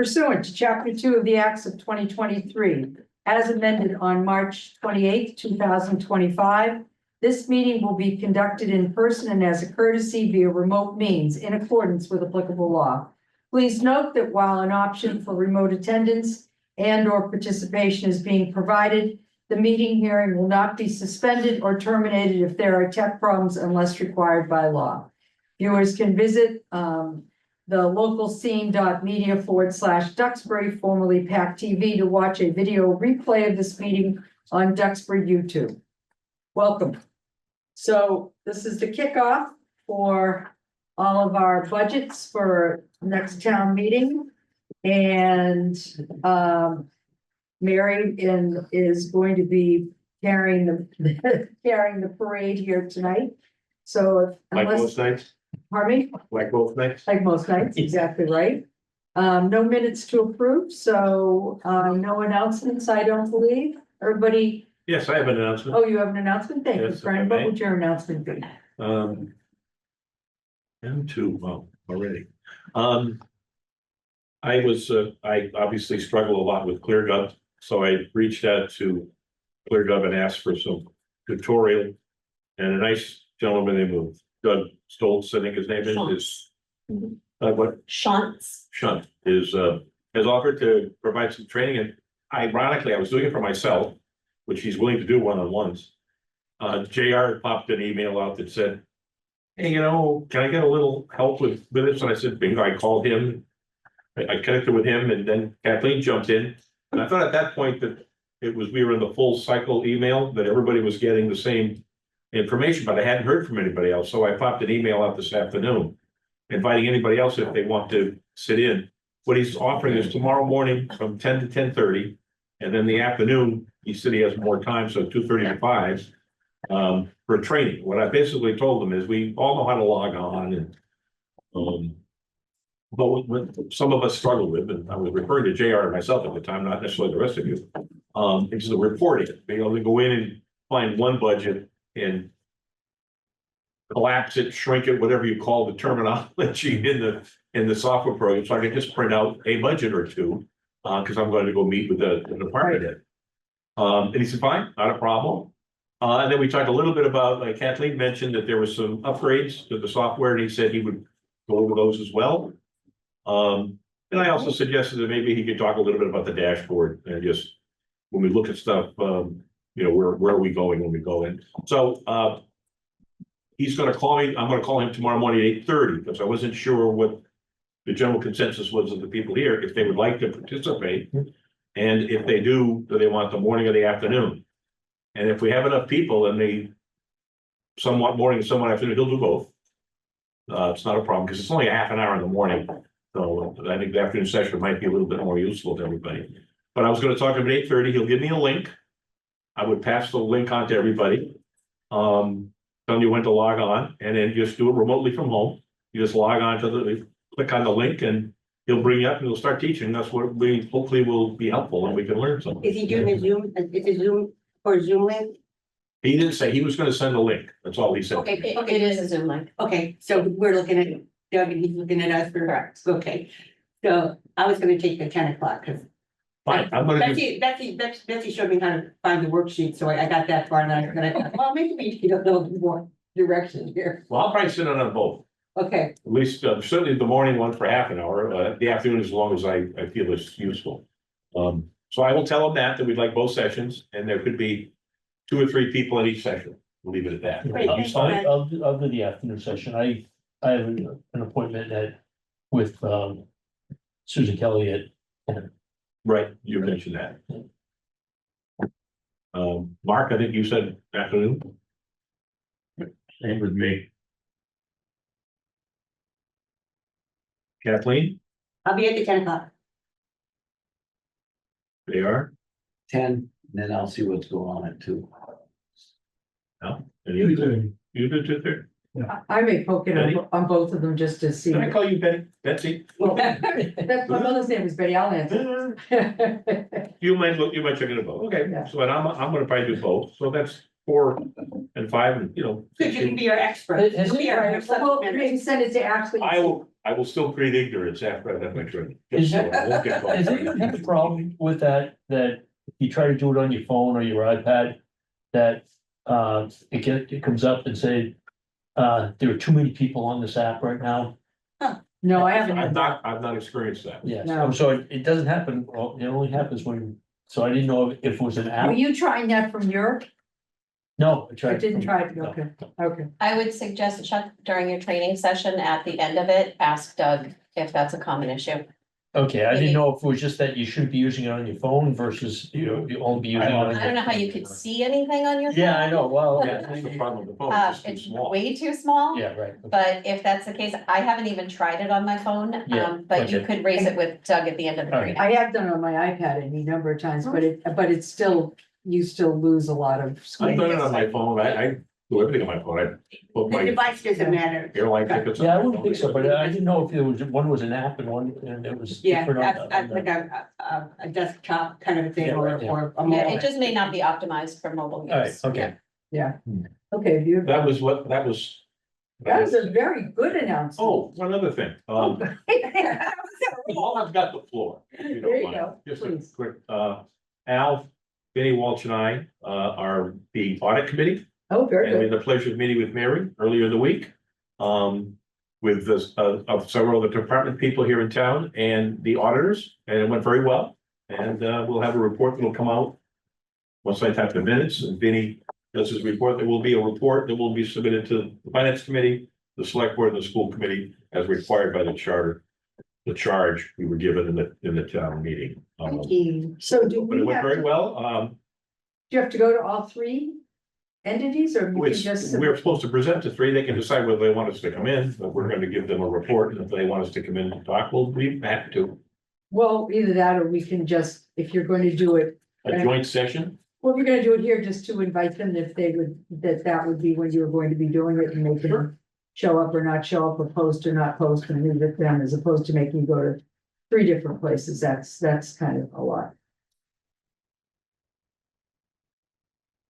Pursuant to Chapter 2 of the Acts of 2023, as amended on March 28, 2025, this meeting will be conducted in person and as a courtesy via remote means in accordance with applicable law. Please note that while an option for remote attendance and/or participation is being provided, the meeting hearing will not be suspended or terminated if there are tech problems unless required by law. Viewers can visit the localscene.media/Duxbury, formerly pac-tv, to watch a video replay of this meeting on Duxbury YouTube. Welcome. So this is the kickoff for all of our budgets for next town meeting. And Mary is going to be carrying the parade here tonight. So Like most nights, pardon me? like both nights. Like most nights, exactly right. No minutes to approve, so no announcements, I don't believe. Everybody, Yes, I have an announcement. oh, you have an announcement? Thank you, Yes, if I Fran. What may. would your announcement be? And two, well, already. I obviously struggle a lot with ClearGov, so I reached out to ClearGov and asked for some tutorial. And a nice gentleman named Doug Stoltz, I think his name is what? Shantz. Shunt has offered to provide some training, and ironically, I was doing it for myself, which he's willing to do one-on-ones. JR popped an email out that said, hey, can I get a little help with this? And I said, bingo. I called him. I connected with him, and then Kathleen jumped in. And I thought at that point that we were in the full cycle email, that everybody was getting the same information, but I hadn't heard from anybody else. So I popped an email out this afternoon, inviting anybody else if they want to sit in. What he's offering is tomorrow morning from 10 to 10:30. And then the afternoon, he said he has more time, so 2:30 to 5, for training. What I basically told them is we all know how to log on, and but what some of us struggle with, and I was referring to JR and myself at the time, not necessarily the rest of you, is the reporting, being able to go in and find one budget and collapse it, shrink it, whatever you call the terminology in the software program, so I can just print out a budget or two, because I'm going to go meet with the department head. And he said, fine, not a problem. And then we talked a little bit about, like Kathleen mentioned, that there was some upgrades to the software, and he said he would go over those as well. And I also suggested that maybe he could talk a little bit about the dashboard and just when we look at stuff, where are we going when we go in? So he's going to call me. I'm going to call him tomorrow morning at 8:30 because I wasn't sure what the general consensus was of the people here, if they would like to participate. And if they do they want the morning or the afternoon? And if we have enough people and they somewhat morning and somewhat afternoon, he'll do both. It's not a problem because it's only a half an hour in the morning. So I think the afternoon session might be a little bit more useful to everybody. But I was going to talk to him at 8:30. He'll give me a link. I would pass the link on to everybody. Telling you when to log on, and then just do it remotely from home. You just log on to click on the link, and he'll bring you up and he'll start teaching. That's what we hopefully will be helpful and we can learn something. Is he doing a Zoom, is it Zoom or Zoom link? He didn't say, he was going to send a link. That's all he said. Okay, it is a Zoom link. Okay, so we're looking at Doug and he's looking at us for, okay. So I was gonna take the 10 o'clock because. Fine, I'm gonna do, Betsy showed me how to find the worksheet, so I got that far and I was gonna, well, maybe we don't know more direction here. well, I'll probably sit in on both. Okay, At least certainly the morning one for half an hour, the afternoon as long as I feel it's useful. So I will tell them that we'd like both sessions, and there could be 2 or 3 people in each session. We'll leave it at that. Great, thanks, Brian. I'll do the afternoon session. I have an appointment with Susan Kelly at. Right, you mentioned that. Mark, I think you said afternoon. Same with me. Kathleen, I'll be at the 10 o'clock. they are. 10, then I'll see what's going on at 2. No, and you do 2:30. I may poke it on both of them just to see. Can I call you Betsy? That's my mother's name is Betty, I'll answer. You might check it out. Okay, Yeah. so I'm gonna probably do both. So that's 4 and 5, and Good, you can be our expert. Is it- You'll be our Well, maybe send it to Ashley. I will, I will still plead ignorance after I have my training. Is So I won't get caught. Is it have a problem with that, that if you try to do it on your phone or your iPad, that it comes up and say, there are too many people on this app right now? No, I haven't. I've not experienced that. Yes, No. so it doesn't happen, well, it only happens when, so I didn't know if it was an Were app. you trying that from Europe? No, I I tried. didn't try it, No. okay, okay. I would suggest, Chuck, during your training session, at the end of it, ask Doug if that's a common issue. Okay, I didn't know if it was just that you shouldn't be using it on your phone versus, you only be using it on. I don't know how you could see anything on your phone. Yeah, I know, well, Yeah, that's the problem with the phone, it's It's just too small. way too small. yeah, right. But if that's the case, I haven't even tried it on my phone, Yeah, but you okay. could raise it with Doug at the end of the All right. training. I have done it on my iPad any number of times, but it's still, you still lose a lot of I've screen. done it on my phone, I do everything on my phone, I book The my device doesn't matter. airline tickets. on Yeah, I my wouldn't phone. think so, but I didn't know if there was, one was an app and one, and it was. Yeah, different on that's the- like a desktop kind of a thing Yeah, or, right, yeah. or a Yeah, mobile. it just may not be optimized for mobile All right, use. okay. Yeah, okay, beautiful. That was what, that was. That was a very good announcement. Oh, one other thing, while I've got the floor, if you There don't you mind, go, just a please. quick, Al, Vinnie Walsh and I, are the audit committee. Oh, very And we good. had the pleasure of meeting with Mary earlier in the week. With this, of several of the department people here in town and the auditors, and it went very well. And, we'll have a report that'll come out. Once I type the minutes and Vinnie does his report, there will be a report that will be submitted to the finance committee, the select board and the school committee as required by the charter. The charge we were given in the town meeting. So do But it we went have, very do well. you have to go to all three entities or you can Which just? we're supposed to present to three, they can decide whether they want us to come in, but we're gonna give them a report, and if they want us to come in and talk, we'll be happy to. Well, either that or we can just, if you're going to do it, A joint session, well, we're gonna do it here just to invite them if they would, that would be when you're going to be doing it and they can show up or not show up or post or not post and leave it them as opposed to making you go to three different places. That's kind of a lot.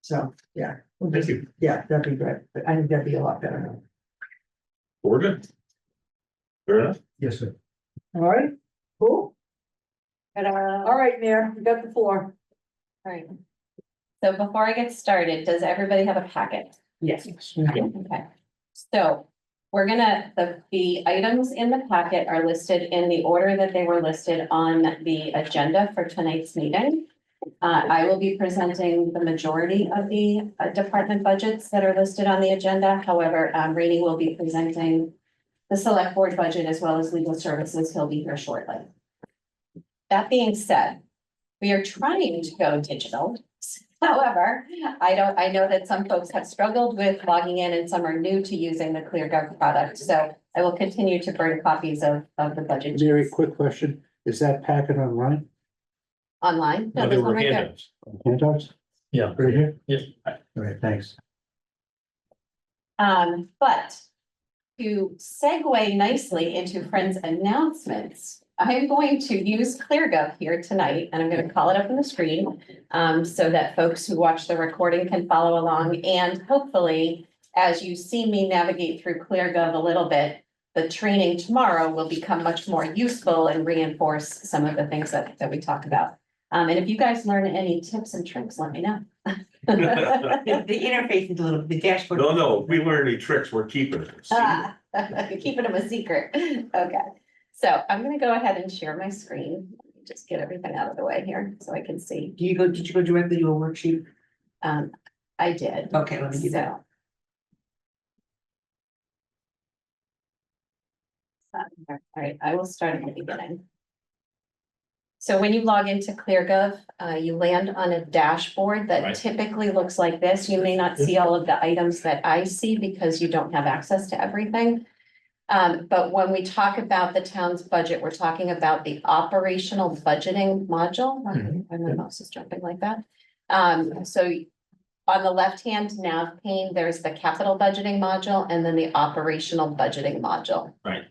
So, yeah. we'll thank just- you, Yeah, that'd be great, but I think that'd be a lot better. we're good. Fair enough, Yes, sir. All right, cool. Ta-da. All right, Mayor, you got the floor. Right. So before I get started, does everybody have a packet? Yes. Okay, so we're gonna, the items in the packet are listed in the order that they were listed on the agenda for tonight's meeting. I will be presenting the majority of the department budgets that are listed on the agenda. However, Rainey will be presenting the select board budget as well as legal services. He'll be here shortly. That being said, we are trying to go digital. However, I know that some folks have struggled with logging in and some are new to using the ClearGov product. So I will continue to burn copies of the budget. Very sheets quick question. Is that packet online? online. No, no, there there's were one right there. handouts. Handouts? Yeah. Right here? Yes. All right, thanks. But to segue nicely into friends announcements, I'm going to use ClearGov here tonight, and I'm going to call it up on the screen so that folks who watch the recording can follow along. And hopefully, as you see me navigate through ClearGov a little bit, the training tomorrow will become much more useful and reinforce some of the things that we talk about. And if you guys learn any tips and tricks, let me know. The interface is a little, the dashboard. No, if we learn any tricks, we're keeping it. Ah, keeping them a secret. Okay, so I'm gonna go ahead and share my screen. Let me just get everything out of the way here so I can see. Did you go directly to a worksheet? I did. Okay, let me do that. All right, I will start at the beginning. So when you log into ClearGov, you land on a dashboard that Right. typically looks like this. You may not see all of the items that I see because you don't have access to everything. But when we talk about the town's budget, we're talking about the operational budgeting module. Mhm. And my mouse is jumping like that. So on the left-hand nav pane, there's the capital budgeting module and then the operational budgeting module. Right.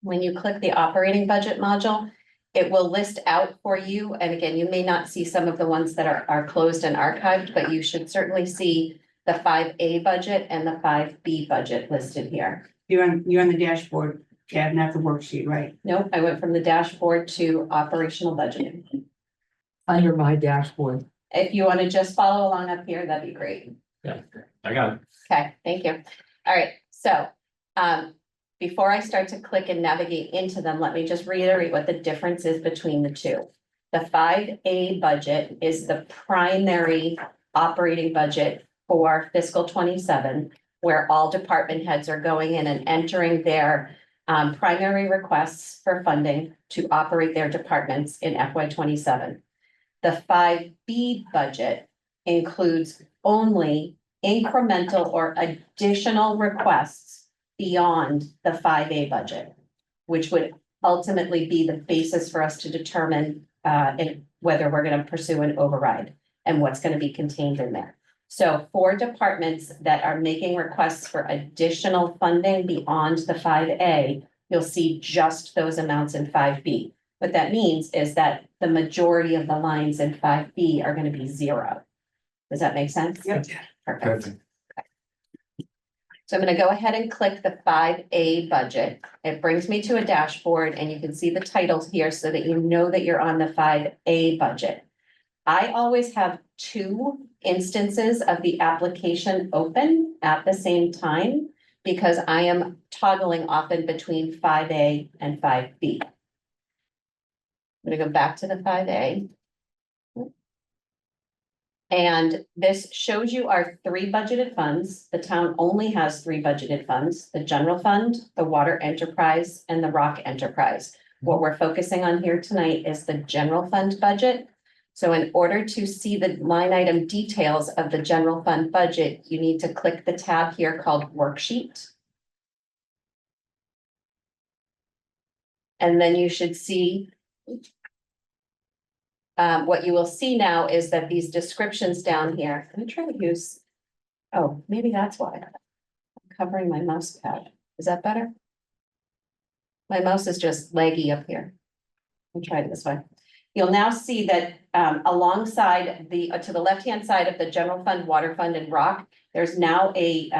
When you click the operating budget module, it will list out for you. And again, you may not see some of the ones that are closed and archived, but you should certainly see the 5A budget and the 5B budget listed here. You're on the dashboard. tab, not the worksheet, right? Nope, I went from the dashboard to operational budgeting. Under my dashboard. If you want to just follow along up here, that'd be great. I got it. Okay, thank you. All right, so, before I start to click and navigate into them, let me just reiterate what the difference is between the two. The 5A budget is the primary operating budget for fiscal 27, where all department heads are going in and entering their primary requests for funding to operate their departments in FY 27. The 5B budget includes only incremental or additional requests beyond the 5A budget, which would ultimately be the basis for us to determine whether we're going to pursue an override and what's going to be contained in there. So for departments that are making requests for additional funding beyond the 5A, you'll see just those amounts in 5B. What that means is that the majority of the lines in 5B are going to be zero. Does that make sense? Yep. Perfect. So I'm going to go ahead and click the 5A budget. It brings me to a dashboard and you can see the titles here so that you know that you're on the 5A budget. I always have two instances of the application open at the same time because I am toggling often between 5A and 5B. I'm going to go back to the 5A. And this shows you our three budgeted funds. The town only has three budgeted funds, the general fund, the water enterprise, and the rock enterprise. What we're focusing on here tonight is the general fund budget. So in order to see the line item details of the general fund budget, you need to click the tab here called Worksheet. And then you should see what you will see now is that these descriptions down here, I'm gonna try to use, oh, maybe that's why. I'm covering my mouse pad. Is that better? My mouse is just laggy up here. I'll try it this way. You'll now see that alongside to the left-hand side of the general fund, water fund, and rock, there's now a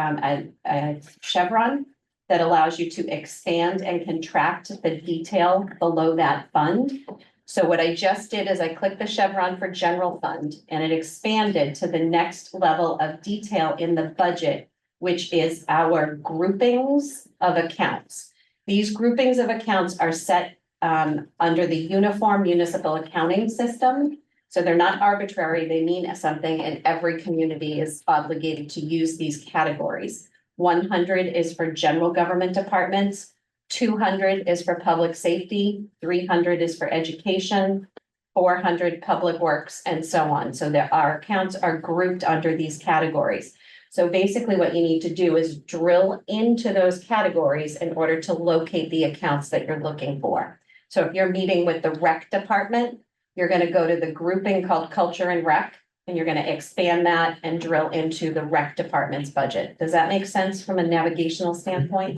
chevron that allows you to expand and contract the detail below that fund. So what I just did is I clicked the chevron for general fund and it expanded to the next level of detail in the budget, which is our groupings of accounts. These groupings of accounts are set under the Uniform Municipal Accounting System. So they're not arbitrary, they mean something, and every community is obligated to use these categories. 100 is for general government departments, 200 is for public safety, 300 is for education, 400 public works, and so on. So our accounts are grouped under these categories. So basically what you need to do is drill into those categories in order to locate the accounts that you're looking for. So if you're meeting with the rec department, you're going to go to the grouping called culture and rec, and you're going to expand that and drill into the rec department's budget. Does that make sense from a navigational standpoint?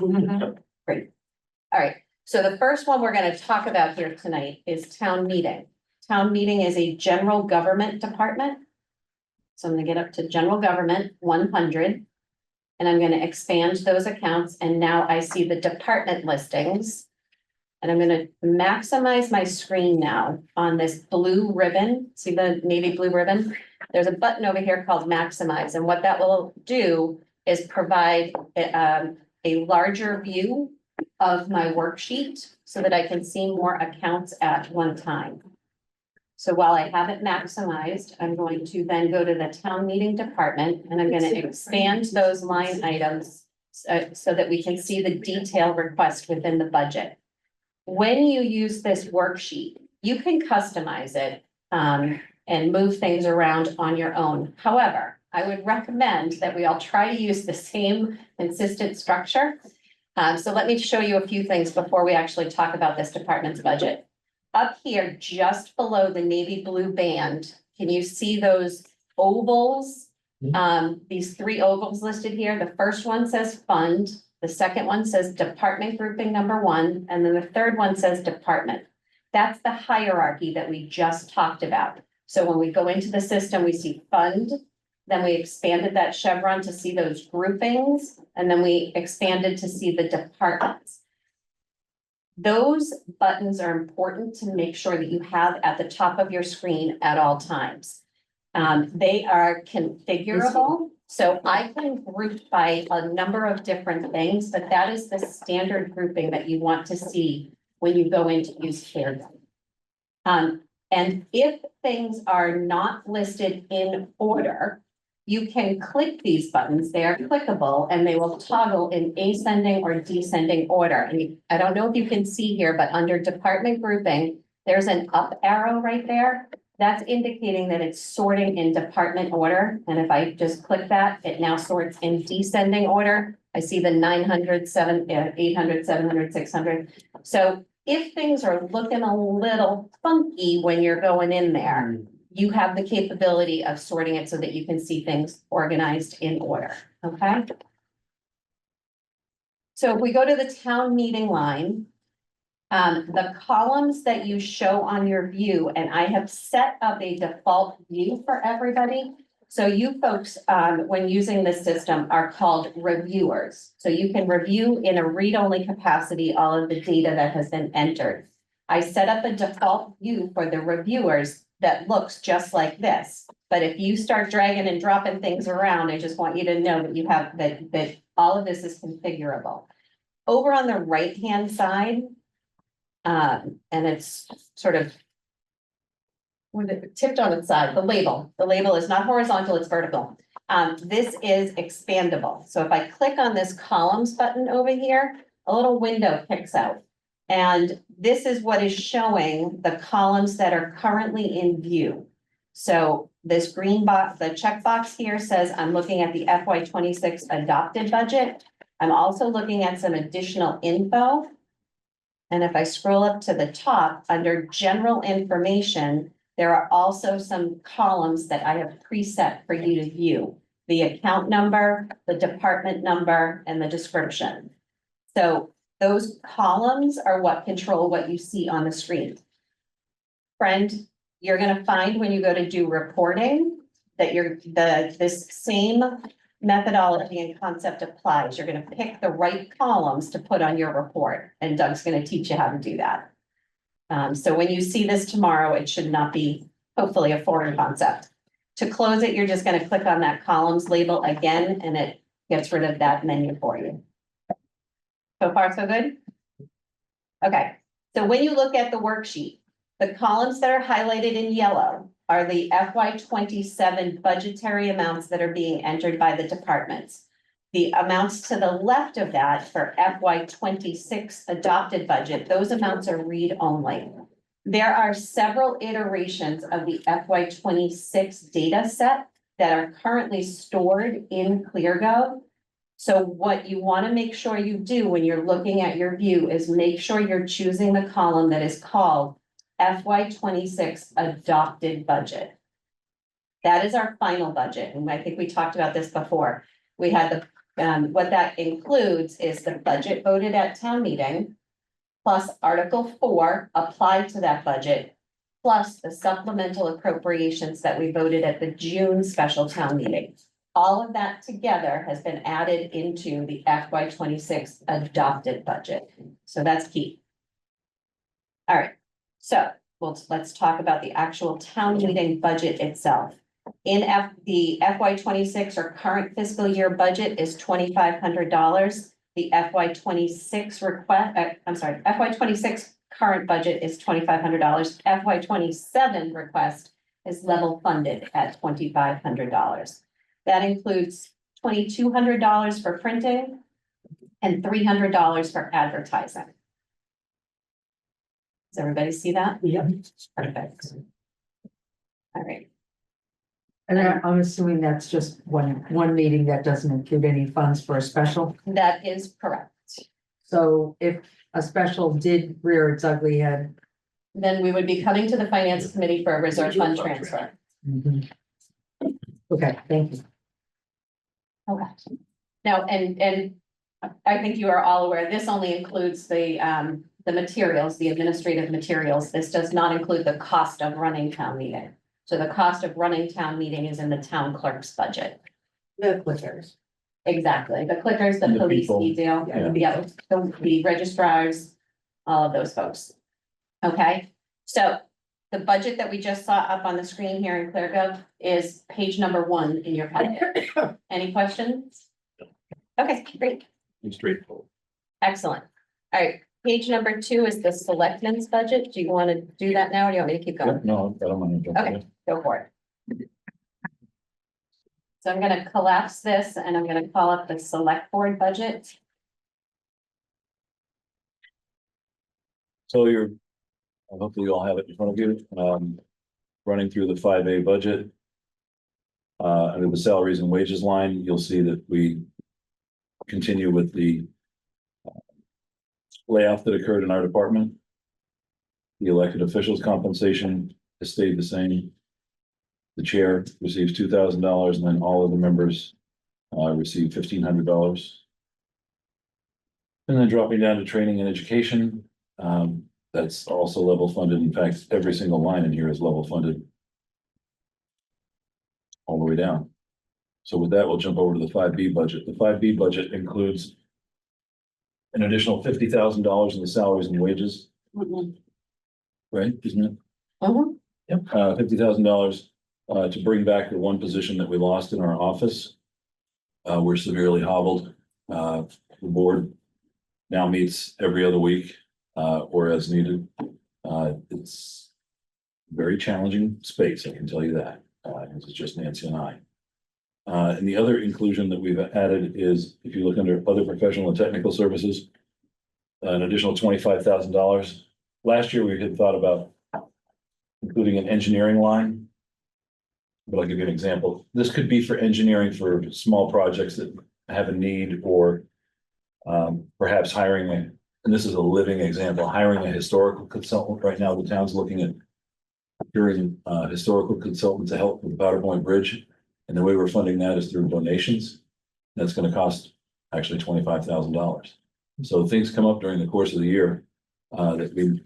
Great. All right, so the first one we're going to talk about here tonight is town meeting. Town meeting is a general government department. So I'm going to get up to general government 100. And I'm going to expand those accounts. And now I see the department listings. And I'm going to maximize my screen now on this blue ribbon. See the navy blue ribbon? There's a button over here called maximize. And what that will do is provide a larger view of my worksheet so that I can see more accounts at one time. So while I have it maximized, I'm going to then go to the town meeting department and I'm going to expand those line items so that we can see the detail request within the budget. When you use this worksheet, you can customize it and move things around on your own. However, I would recommend that we all try to use the same consistent structure. So let me show you a few things before we actually talk about this department's budget. Up here, just below the navy blue band, can you see those ovals? These three ovals listed here. The first one says fund, the second one says department grouping number 1, and then the third one says department. That's the hierarchy that we just talked about. So when we go into the system, we see fund, then we expanded that chevron to see those groupings, and then we expanded to see the departments. Those buttons are important to make sure that you have at the top of your screen at all times. They are configurable, so I can group by a number of different things, but that is the standard grouping that you want to see when you go in to use CareGov. And if things are not listed in order, you can click these buttons, they are clickable, and they will toggle in ascending or descending order. And I don't know if you can see here, but under department grouping, there's an up arrow right there. That's indicating that it's sorting in department order. And if I just click that, it now sorts in descending order. I see the 900, 800, 700, 600. So if things are looking a little funky when you're going in there, you have the capability of sorting it so that you can see things organized in order, okay? So if we go to the town meeting line, the columns that you show on your view, and I have set up a default view for everybody. So you folks, when using this system, are called reviewers. So you can review in a read-only capacity all of the data that has been entered. I set up a default view for the reviewers that looks just like this. But if you start dragging and dropping things around, I just want you to know that you have that all of this is configurable. Over on the right-hand side, and it's sort of tipped on its side, the label is not horizontal, it's vertical. This is expandable. So if I click on this columns button over here, a little window kicks out. And this is what is showing the columns that are currently in view. So this green box, the checkbox here says I'm looking at the FY 26 adopted budget. I'm also looking at some additional info. And if I scroll up to the top under general information, there are also some columns that I have preset for you to view. The account number, the department number, and the description. So those columns are what control what you see on the screen. Friend, you're gonna find when you go to do reporting that this same methodology and concept applies. You're gonna pick the right columns to put on your report, and Doug's gonna teach you how to do that. So when you see this tomorrow, it should not be hopefully a foreign concept. To close it, you're just gonna click on that columns label again, and it gets rid of that menu for you. So far, so good? Okay, so when you look at the worksheet, the columns that are highlighted in yellow are the FY 27 budgetary amounts that are being entered by the departments. The amounts to the left of that for FY 26 adopted budget, those amounts are read only. There are several iterations of the FY 26 data set that are currently stored in ClearGov. So what you want to make sure you do when you're looking at your view is make sure you're choosing the column that is called FY 26 adopted budget. That is our final budget, and I think we talked about this before. We had the, what that includes is the budget voted at town meeting, plus Article 4 applied to that budget, plus the supplemental appropriations that we voted at the June special town meeting. All of that together has been added into the FY 26 adopted budget. So that's key. All right, so let's talk about the actual town meeting budget itself. In the FY 26 or current fiscal year budget is $2,500. The FY 26 request, FY 26 current budget is $2,500. FY 27 request is level funded at $2,500. That includes $2,200 for printing and $300 for advertising. Does everybody see that? Yep. Perfect. All right. And I'm assuming that's just one meeting that doesn't include any funds for a special. That is correct. So if a special did rear its ugly head. Then we would be coming to the finance committee for a reserve fund transfer. Okay, thank you. Okay. Now, and I think you are all aware, this only includes the materials, the administrative materials. This does not include the cost of running town meeting. So the cost of running town meeting is in the town clerk's budget. The clickers. Exactly, the clickers, the And the police people. detail, Yeah. the registrars, all of those folks. Okay, so the budget that we just saw up on the screen here in ClearGov is page number 1 in your packet. Any questions? Okay, great, It's straightforward. excellent. All right, page number 2 is the selectmen's budget. Do you want to do that now or do you want me to keep going? No, I don't want to jump in. Okay, go for it. So I'm gonna collapse this and I'm gonna call up the select board budget. So you're, hopefully you all have it in front of you, running through the 5A budget. Under the salaries and wages line, you'll see that we continue with the layoff that occurred in our department. The elected officials' compensation has stayed the same. The chair receives $2,000 and then all of the members receive $1,500. And then dropping down to training and education, that's also level funded. In fact, every single line in here is level funded. All the way down. So with that, we'll jump over to the 5B budget. The 5B budget includes an additional $50,000 in the salaries and wages, Mhm. right? Isn't it? Mhm. Yep. $50,000 to bring back the one position that we lost in our office. We're severely hobbled. The board now meets every other week, or as needed. It's very challenging space, I can tell you that. This is just Nancy and I. And the other inclusion that we've added is, if you look under other professional and technical services, an additional $25,000. Last year, we had thought about including an engineering line. But I'll give you an example. This could be for engineering for small projects that have a need, or perhaps hiring and this is a living example, hiring a historical consultant. Right now, the town's looking at hiring a historical consultant to help with the Powder Point Bridge. And the way we're funding that is through donations. That's gonna cost actually $25,000. So things come up during the course of the year, that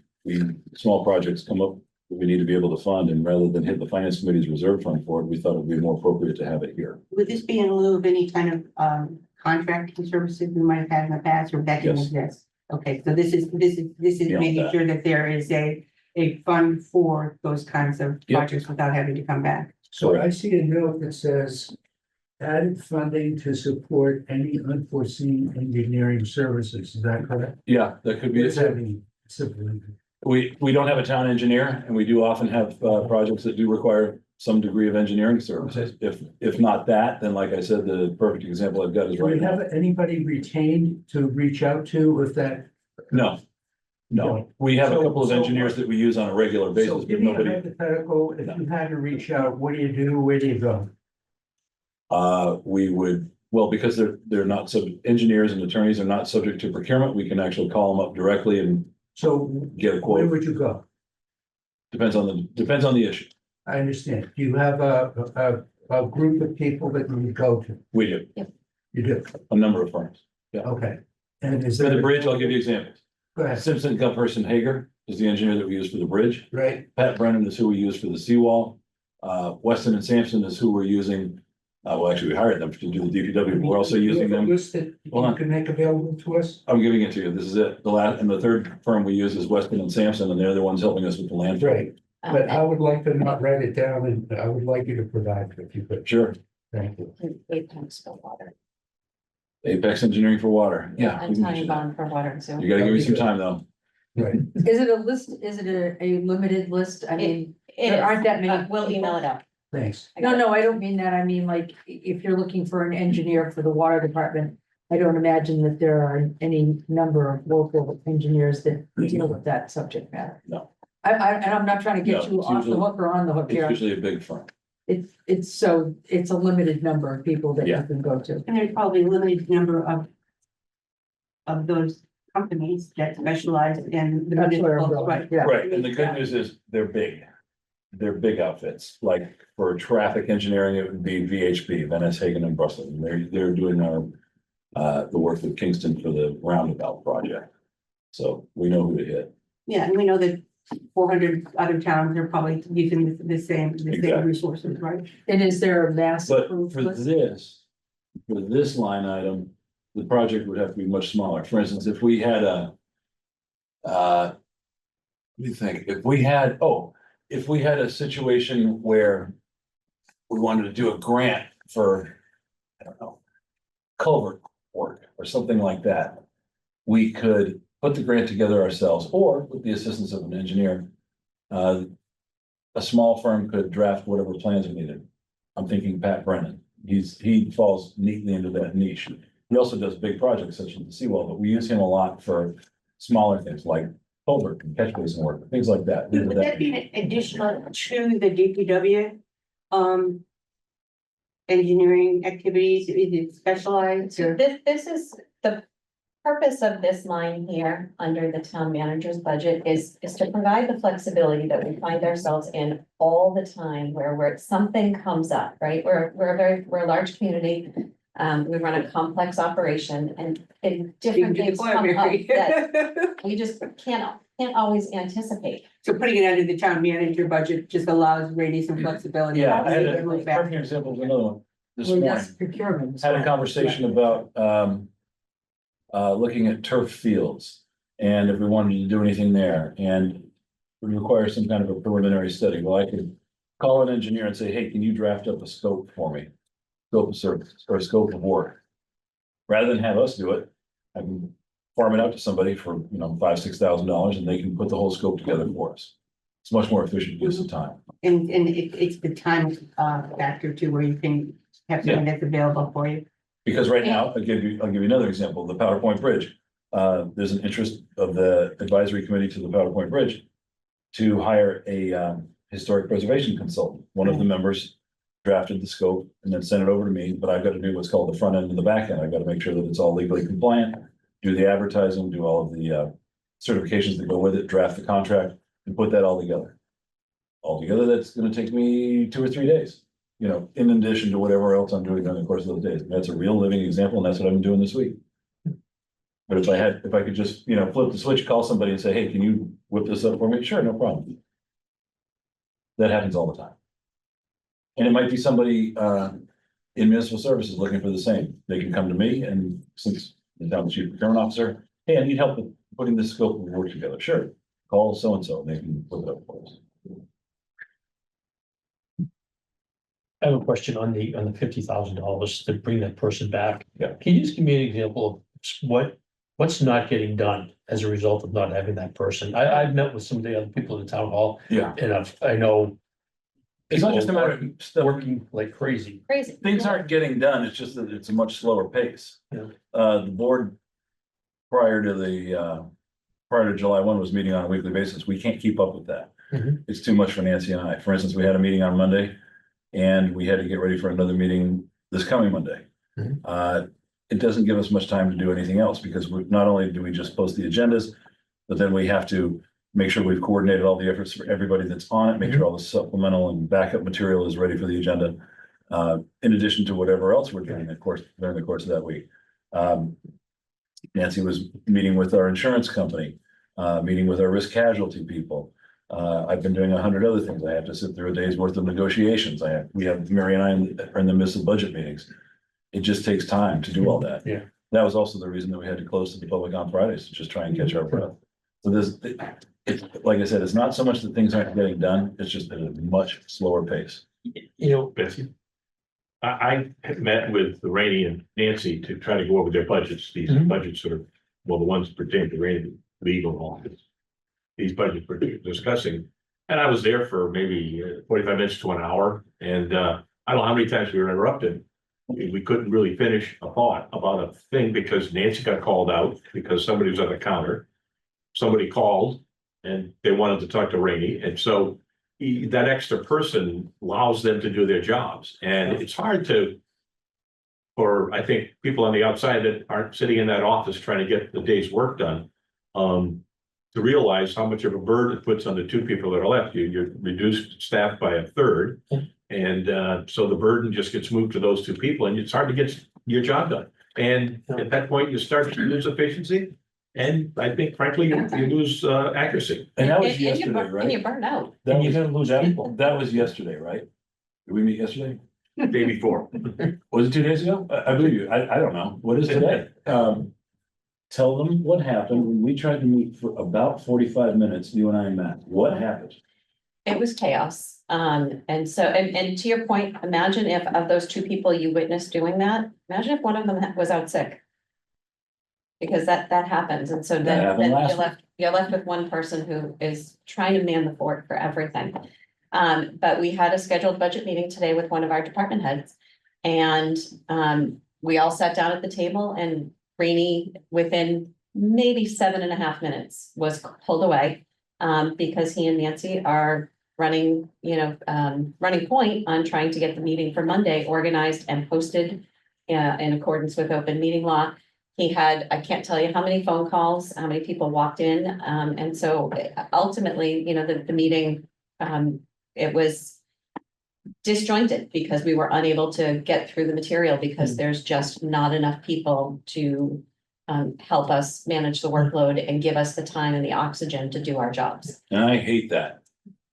small projects come up that we need to be able to fund, and rather than hit the finance committee's reserve fund for it, we thought it'd be more appropriate to have it here. Would this be in lieu of any kind of contracting services we might have had in the past, or that didn't Yes. exist? Okay, so this is Beyond making that. sure that there is a fund for those kinds of Yep. projects without having to come back. So I see a note that says added funding to support any unforeseen engineering services. Is that correct? Yeah, that could What be does it. that mean? Simply. We don't have a town engineer, and we do often have projects that do require some degree of engineering services. If not that, then like I said, the perfect example I've got is Do we right now. have anybody retained to reach out to if that? No, we have a couple of engineers that we use on a regular So basis, but give me a nobody, hypothetical, if you had to reach out, what do you do? Where do you go? we would, well, because they're not, so engineers and attorneys are not subject to procurement, we can actually call them up directly and So get a where quote. would you go? Depends on the issue. I understand. Do you have a group of people that you would go to? We do, You do, a number of firms. okay. And is For the there, bridge, I'll give you examples. go ahead, Simpson Person Hager is the engineer that we use for the bridge. right? Pat Brennan is who we use for the seawall. Weston and Sampson is who we're using. Well, actually, we hired them to do the DPW, but we're also using You have a them. list that Hold you on. can make available to us? I'm giving it to you. This is it. The last, and the third firm we use is Weston and Sampson, and they're the ones helping us with the landfill. Right, but I would like to not write it down, and I would like you to provide it if you could. Sure. Thank you. Eight times for water. Apex Engineering for water. Yeah. we And can Tiny get you that. Bond for water too. You gotta give me some time, though. Right, Is it a list, is it a limited list? I mean, It there is. aren't that many. We'll email it out. thanks. No, I don't mean that. I mean, like, if you're looking for an engineer for the water department, I don't imagine that there are any number of local engineers that deal with that subject matter. No. And I'm not trying to get No, you it's off the usually- hook or on the hook It's here. usually a big firm. It's a limited number of people that you Yeah. can go to. And there's probably a limited number of those companies that specialize in the That's where I'm municipal, going, right? yeah. Right, and the good news is they're big. They're big outfits, like for traffic engineering, it would be VHB, Venice, Hagen and Brussels. And they're doing the work with Kingston for the roundabout project. So we know who to hit. Yeah, and we know that 400 other towns are probably using the same Exactly. resources, right? And is there a mass But approved for list? this line item, the project would have to be much smaller. For instance, if we had Let me think, if we had a situation where we wanted to do a grant for, I don't know, culvert work or something like that, we could put the grant together ourselves or with the assistance of an engineer. A small firm could draft whatever plans are needed. I'm thinking Pat Brennan. He falls neatly into that niche. He also does big projects such as the seawall, but we use him a lot for smaller things like culvert and catch basin work, things like that. Would that be an additional to the DPW? Engineering activities, is it specialized So or? this is the purpose of this line here under the town manager's budget is to provide the flexibility that we find ourselves in all the time where something comes up, right? We're a large community. We run a complex operation and different things come up that we just can't always anticipate. So putting it under the town manager budget just allows Randy some flexibility. Yeah, I had a Move back. perfect example of another one this Well, morning. that's procurement. as Had a well. conversation about looking at turf fields and if we wanted to do anything there and would require some kind of a preliminary study. Well, I could call an engineer and say, hey, can you draft up a scope for me? Scope of service or a scope of work. Rather than have us do it, I can farm it out to somebody for, $5,000-6,000 and they can put the whole scope together for us. It's much more efficient use of time. And it's the time factor too, where you can have something that's available for you. Because right now, I'll give you another example, the PowerPoint Bridge. There's an interest of the advisory committee to the PowerPoint Bridge to hire a historic preservation consultant. One of the members drafted the scope and then sent it over to me, but I've got to do what's called the front end and the back end. I've got to make sure that it's all legally compliant, do the advertising, do all of the certifications that go with it, draft the contract, and put that all together. Altogether, that's gonna take me 2 or 3 days, in addition to whatever else I'm doing during the course of those days. That's a real living example, and that's what I've been doing this week. But if I could just, flip the switch, call somebody and say, hey, can you whip this up for me? Sure, no problem. That happens all the time. And it might be somebody in municipal services looking for the same. They can come to me and since the town chief procurement officer, hey, I need help with putting this scope of work together. Sure, call so-and-so, and they can put it up for us. I have a question on the $50,000 to bring that person back. Yeah. Can you just give me an example of what's not getting done as a result of not having that person? I've met with some of the other people in the town hall Yeah. and I know. It's not just a matter of people stuff. working like crazy. Crazy. Things aren't getting done, it's just that it's a much slower pace. Yeah. The board prior to July 1 was meeting on a weekly basis. We can't keep up with that. Mhm. It's too much for Nancy and I. For instance, we had a meeting on Monday and we had to get ready for another meeting this coming Monday. Mhm. It doesn't give us much time to do anything else because not only do we just post the agendas, but then we have to make sure we've coordinated all the efforts for everybody that's on it, make sure all the supplemental and backup material is ready for the agenda. In addition to whatever else we're doing, of course, during the course of that week. Nancy was meeting with our insurance company, meeting with our risk casualty people. I've been doing 100 other things. I have to sit through a day's worth of negotiations. Mary and I are in the midst of budget meetings. It just takes time to do all that. Yeah. That was also the reason that we had to close to the public on Fridays, to just try and catch our breath. So it's, like I said, it's not so much that things aren't getting done, it's just at a much slower pace. Betsy. I have met with Rainey and Nancy to try to go over their budgets, these Mhm. budgets sort of, well, the ones pertaining to Rainey, legal office. These budgets we're discussing, and I was there for maybe 45 minutes to an hour, and I don't know how many times we were interrupted. We couldn't really finish a thought about a thing because Nancy got called out because somebody was at the counter. Somebody called and they wanted to talk to Rainey, and so that extra person allows them to do their jobs, and it's hard for, I think, people on the outside that aren't sitting in that office trying to get the day's work done, to realize how much of a burden it puts on the two people that are left. You're reduced staff by a third. And so the burden just gets moved to those two people and it's hard to get your job done. And at that point, you start to lose efficiency. And I think frankly, you lose accuracy. And that was And you yesterday, burn- right? And you burn out. That And you're was- gonna lose people. That was yesterday, right? Did we meet yesterday? Day before. Was it 2 days ago? I believe you. I don't know. What is today? Tell them what happened when we tried to meet for about 45 minutes, you and I met. What happened? It was chaos. And so, and to your point, imagine if of those two people you witnessed doing that, imagine if one of them was out sick. Because that happens. And so That then happened last you're left with one person who is trying to man the fort for everything. But we had a scheduled budget meeting today with one of our department heads. And we all sat down at the table and Rainey, within maybe 7.5 minutes, was pulled away. Because he and Nancy are running, running point on trying to get the meeting for Monday organized and posted. In accordance with open meeting law. He had, I can't tell you how many phone calls, how many people walked in, and so ultimately, the meeting, it was disjointed because we were unable to get through the material because there's just not enough people to help us manage the workload and give us the time and the oxygen to do our jobs. And I hate that.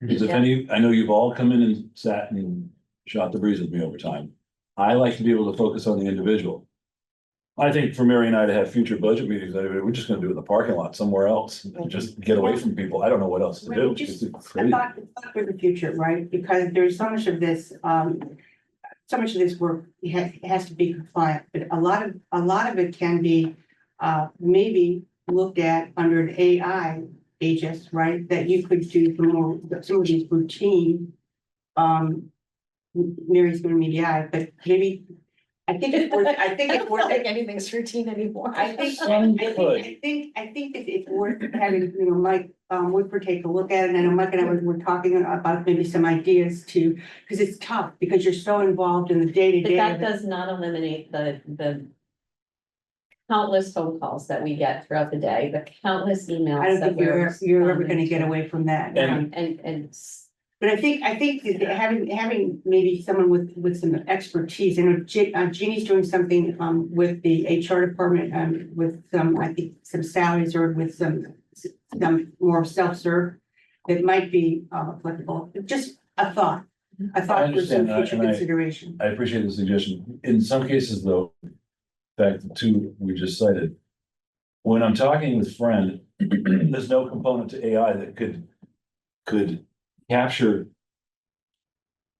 Because if I know you've all come in and sat and shot the breeze with me over time. I like to be able to focus on the individual. I think for Mary and I to have future budget meetings, we're just gonna do it in the parking lot somewhere else, just get away from people. I don't know what else to do. Right, just It's a crazy. thought for the future, right? Because there's so much of this, work has to be compliant, but a lot of it can be maybe looked at under an AI aegis, right? That you could do some of these routine. Mary's gonna be the eye, but maybe. I think it's worth it. Anything's routine anymore. I think Some that could. it's worth having, Mike Woodford take a look at it, and I know Mike and I were talking about maybe some ideas too, because it's tough, because you're so involved in the But day-to-day. that of it. does not eliminate the countless phone calls that we get throughout the day, the countless emails. I don't that think you're ever gonna get responding away from that. to. And But I think that having maybe someone with some expertise, and Jeannie's doing something with the HR department, with some, I think, some salaries or with some more self-serve. That might be applicable, just a thought I for some understand that, future and consideration. I appreciate the suggestion. In some cases, though, in fact, the two we just cited. When I'm talking with friend, there's no component to AI that could capture.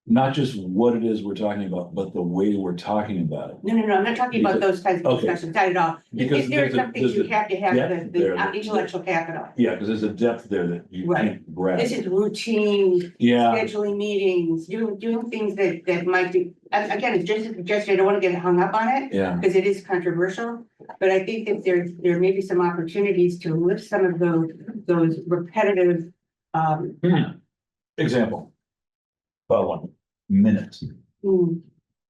Not just what it is we're talking about, but the way we're talking about it. No, I'm not talking about those kinds of Okay. discussions, not at all. Because There are there's a- some things you have to have depth the there that- intellectual capital. Yeah, because there's a depth there that you Right. can't grab. This is routine, Yeah, scheduling meetings, doing things that might be, again, it's just, I don't wanna get hung up on it. yeah. Because it is controversial, but I think that there may be some opportunities to lift some of those repetitive. Example. About 1 minute. Hmm,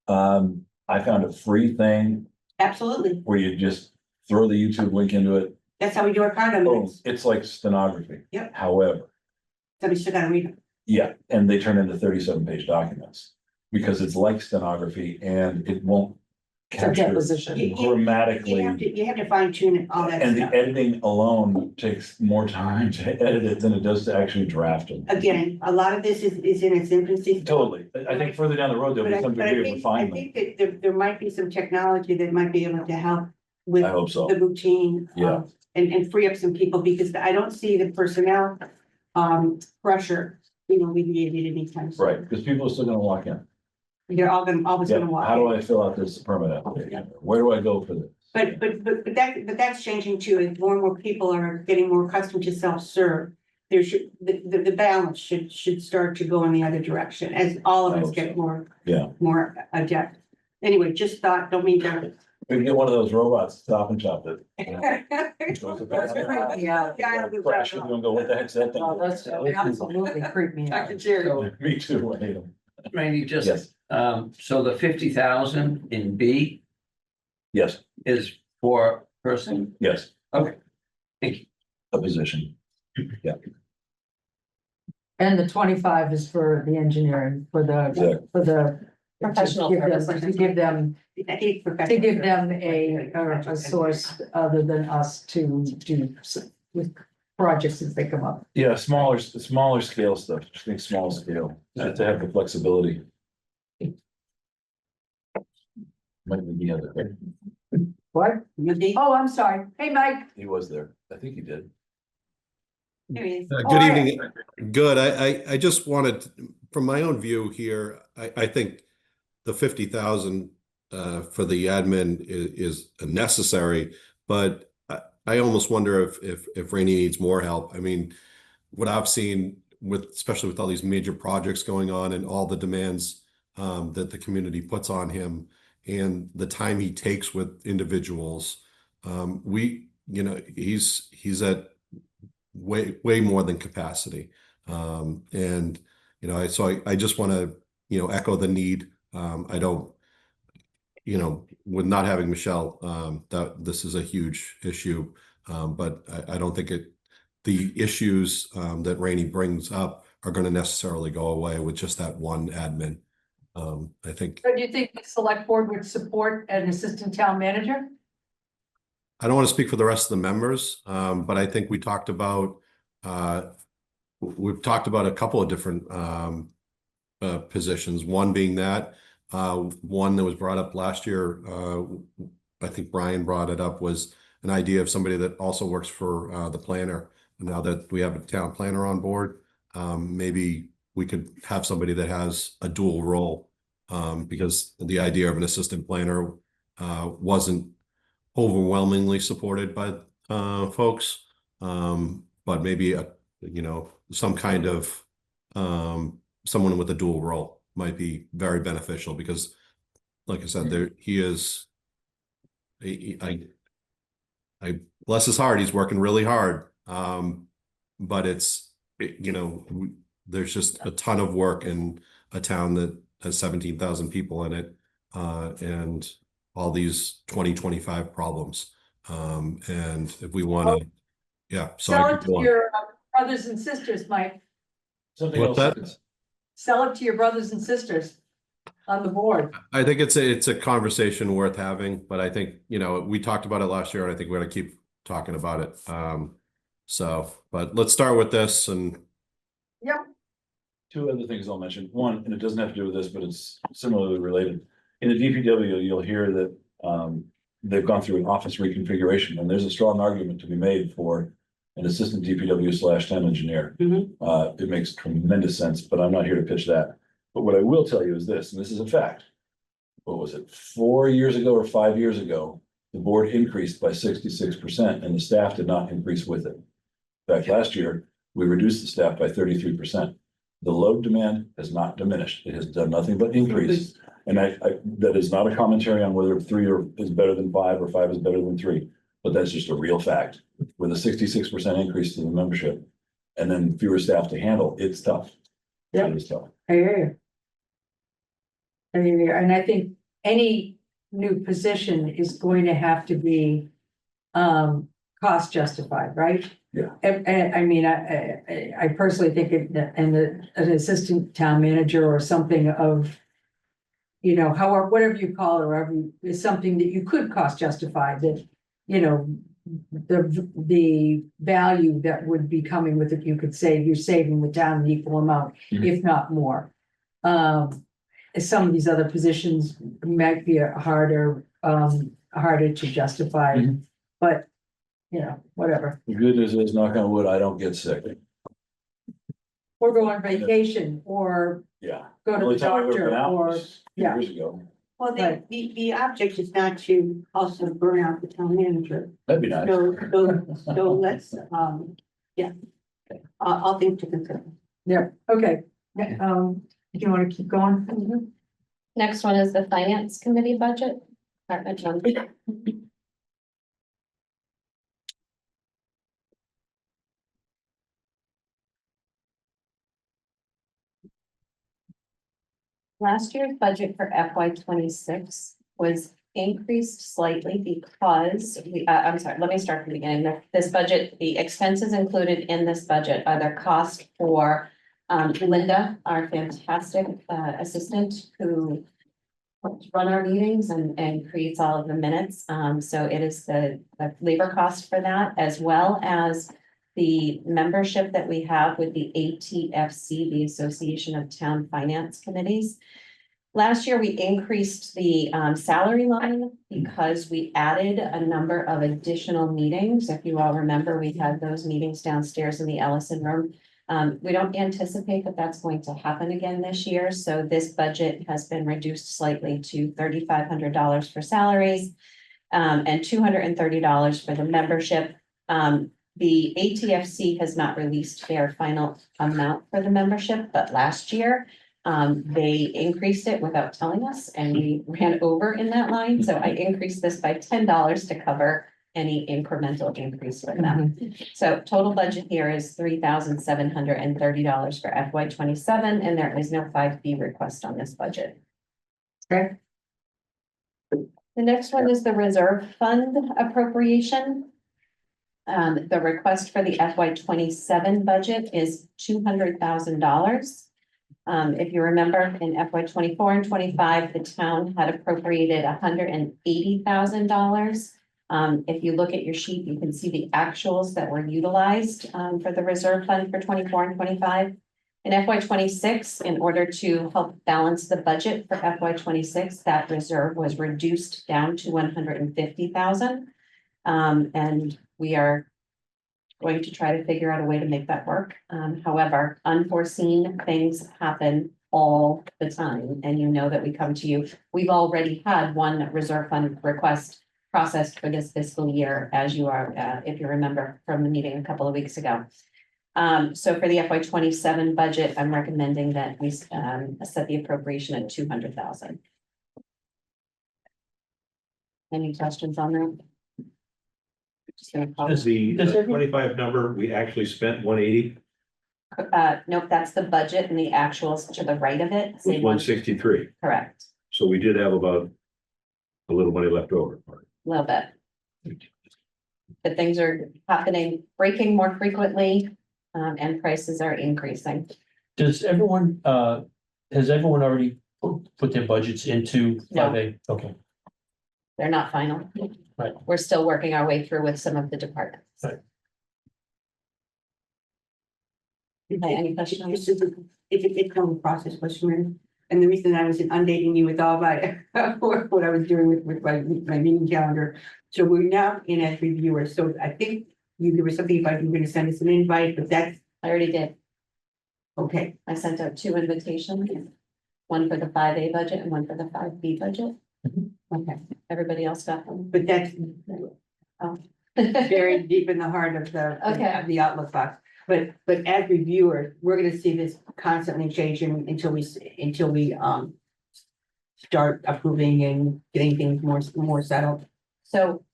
I found a free thing absolutely, where you just throw the YouTube link into it. that's how we do our condo Boom, minutes, it's like stenography. Yep. However, somebody still gotta read them. yeah, and they turn into 37-page documents. Because it's like stenography and it won't capture grammatically. You have to fine tune all that And the stuff. editing alone takes more time to edit it than it does to actually draft it. Again, a lot of this is in its infancy. Totally. I think further down the road, there'll But be some I degree of think refinement. that there might be some technology that might be able to help with I hope so. the routine. Yeah. And free up some people, because I don't see the personnel pressure, alleviated anytime soon. Right, because people are still gonna walk in. They're always Yeah, gonna walk how do in. I fill out this permit application? Where do I go for this? But that's changing too, as more and more people are getting more accustomed to self-serve. There should, the balance should start to go in the other direction, as all of I us hope get so. more Yeah, adept. Anyway, just thought, don't mean to. we can get one of those robots, stop and shop it. Yeah. Crash it and go, what the heck's that thing? Oh, that's absolutely creeped me out. Me too, I hate them. Randy, just, Yes, so the 50,000 in B yes, is for person, yes. Okay. Thank you. A position. And the 25 is for the engineering, for Exactly. the. Professional to give them- services. To give them, I think to give them a source other than us to do with projects as they come up. Yeah, smaller scale stuff, just think small scale, to have the flexibility. Might be the other thing. What? You'll be, Oh, I'm sorry. Hey, Mike. He was there. I think he did. there he is. All Good right. evening. Good. I just wanted, from my own view here, I think the 50,000 for the admin is necessary, but I almost wonder if Rainey needs more help. I mean, what I've seen with, especially with all these major projects going on and all the demands that the community puts on him and the time he takes with individuals, he's at way more than capacity. And I just want to echo the need. I don't, with not having Michelle, that this is a huge issue. But I don't think the issues that Rainey brings up are going to necessarily go away with just that one admin. I think So do you think the select board would support an assistant town manager? I don't want to speak for the rest of the members, but I think we've talked about a couple of different positions. One being that one that was brought up last year. I think Brian brought it up, was an idea of somebody that also works for the planner. Now that we have a town planner on board, maybe we could have somebody that has a dual role, because the idea of an assistant planner wasn't overwhelmingly supported by folks, but maybe some kind of someone with a dual role might be very beneficial, because like I said, I bless his heart, he's working really hard, but there's just a ton of work in a town that has 17,000 people in it, and all these 2025 problems. And if we want to, yeah, Sell sorry. it to your brothers and sisters, Mike. Something What's else. that? Sell it to your brothers and sisters on the board. I think it's a conversation worth having, but I think, we talked about it last year and I think we're going to keep talking about it. But let's start with this and. Yep. Two other things I'll mention. One, and it doesn't have to do with this, but it's similarly related. In the DPW, you'll hear that they've gone through an office reconfiguration, and there's a strong argument to be made for an assistant DPW/town engineer. It makes tremendous sense, but I'm not here to pitch that. But what I will tell you is this, and this is a fact. What was it, 4 years ago or 5 years ago, the board increased by 66% and the staff did not increase with it. In fact, last year, we reduced the staff by 33%. The load demand has not diminished. It has done nothing but increase. And that is not a commentary on whether 3 is better than 5 or 5 is better than 3, but that's just a real fact. With a 66% increase to the membership and then fewer staff to handle, it's tough. Yeah. It is tough. I hear you. And I think any new position is going to have to be cost justified, right? Yeah. And I mean, I personally think an assistant town manager or something of, however, whatever you call it, or whatever, is something that you could cost justify, that, the value that would be coming with it, you could say you're saving the town an equal amount, if not more. Some of these other positions might be harder to justify, but whatever. The good news is, knock on wood, I don't get sick. Or go on vacation, or Yeah. go to the Only time I've ever doctor, been out or, was a few yeah. years ago. Well, Right. the object is not to also burn out the town manager. That'd be nice. So let's, yeah. I'll think to consider. yeah, okay. Do you want to keep going? Next one is the finance committee budget. Department one. Last year's budget for FY 26 was increased slightly because I'm sorry, let me start from the beginning. This budget, the expenses included in this budget are the cost for Linda, our fantastic assistant who helps run our meetings and creates all of the minutes. So it is the labor cost for that, as well as the membership that we have with the ATFC, the Association of Town Finance Committees. Last year, we increased the salary line because we added a number of additional meetings. If you all remember, we had those meetings downstairs in the Ellison room. We don't anticipate that that's going to happen again this year, so this budget has been reduced slightly to $3,500 for salaries and $230 for the membership. The ATFC has not released their final amount for the membership, but last year they increased it without telling us, and we ran over in that line, so I increased this by $10 to cover any incremental increase for them. So total budget here is $3,730 for FY 27, and there is no 5B request on this budget. Okay. The next one is the reserve fund appropriation. The request for the FY 27 budget is $200,000. If you remember, in FY 24 and 25, the town had appropriated $180,000. If you look at your sheet, you can see the actuals that were utilized for the reserve fund for 24 and 25. In FY 26, in order to help balance the budget for FY 26, that reserve was reduced down to $150,000. And we are going to try to figure out a way to make that work. However, unforeseen things happen all the time, and you know that we come to you. We've already had one reserve fund request processed for this fiscal year, as you are, if you remember from the meeting a couple of weeks ago. So for the FY 27 budget, I'm recommending that we set the appropriation at $200,000. Any questions on that? Just gonna call it. The Does every- 25 number, we actually spent 180, Nope, that's the budget, and the actuals to the right of it say was 163. correct, So we did have about a little money left over. a little bit. But things are happening, breaking more frequently, and prices are increasing. Does everyone, has everyone already put their budgets into No. 5A? Okay, They're not final. Right. We're still working our way through with some of the departments. Right. Okay, any questions? It's a common process question, Mary. And the reason I was inundating you with all my, what I was doing with my meeting calendar. So we're now in as reviewers, so I think there was something about you were gonna send us an invite, but that's, I already did. okay. I sent out 2 invitations, one for the 5A budget and one for the 5B budget. Okay, Everybody else got them? but that's Oh. buried deep in the heart of Okay. the Outlook box. But as reviewers, we're gonna see this constantly changing until we start approving and getting things more settled. So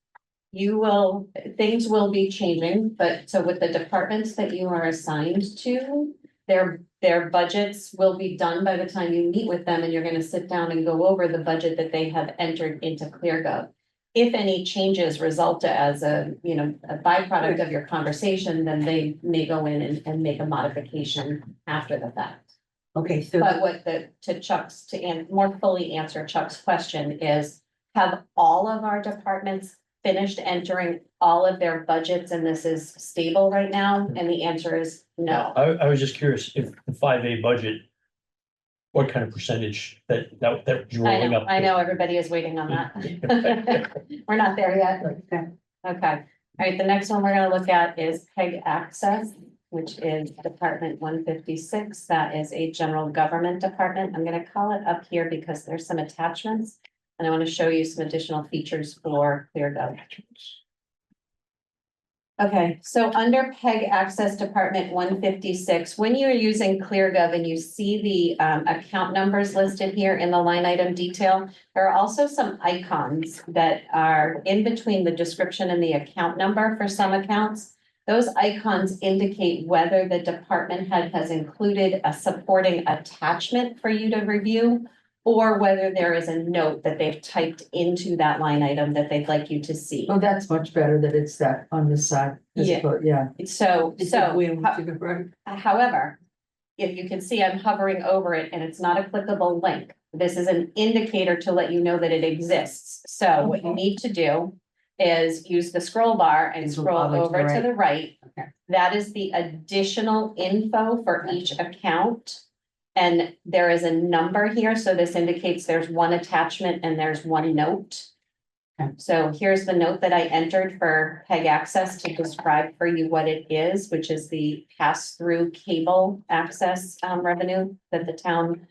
things will be changing, but so with the departments that you are assigned to, their budgets will be done by the time you meet with them, and you're gonna sit down and go over the budget that they have entered into ClearGov. If any changes result as a byproduct of your conversation, then they may go in and make a modification after the fact. Okay, so But more fully answer Chuck's question is, have all of our departments finished entering all of their budgets and this is stable right now? And the answer is no. I was just curious if the 5A budget, what kind of percentage that you're rolling up? I know, everybody is waiting on that. We're not there yet. okay, Okay, all right, the next one we're gonna look at is PEG Access, which is Department 156. That is a general government department. I'm gonna call it up here because there's some attachments. And I want to show you some additional features for ClearGov. Okay, so under PEG Access Department 156, when you're using ClearGov and you see the account numbers listed here in the line item detail, there are also some icons that are in between the description and the account number for some accounts. Those icons indicate whether the department head has included a supporting attachment for you to review, or whether there is a note that they've typed into that line item that they'd like you to see. Oh, that's much better that it's that on this side. Yeah. Yeah. So, Wheel to the right. however, if you can see, I'm hovering over it and it's not a clickable link. This is an indicator to let you know that it exists. So what you need to do is use the scroll bar and And go scroll all the way to the over to the right. Okay. That is the additional info for each account. And there is a number here, so this indicates there's one attachment and there's one note. Okay. So here's the note that I entered for PEG access to describe for you what it is, which is the pass-through cable access revenue that the town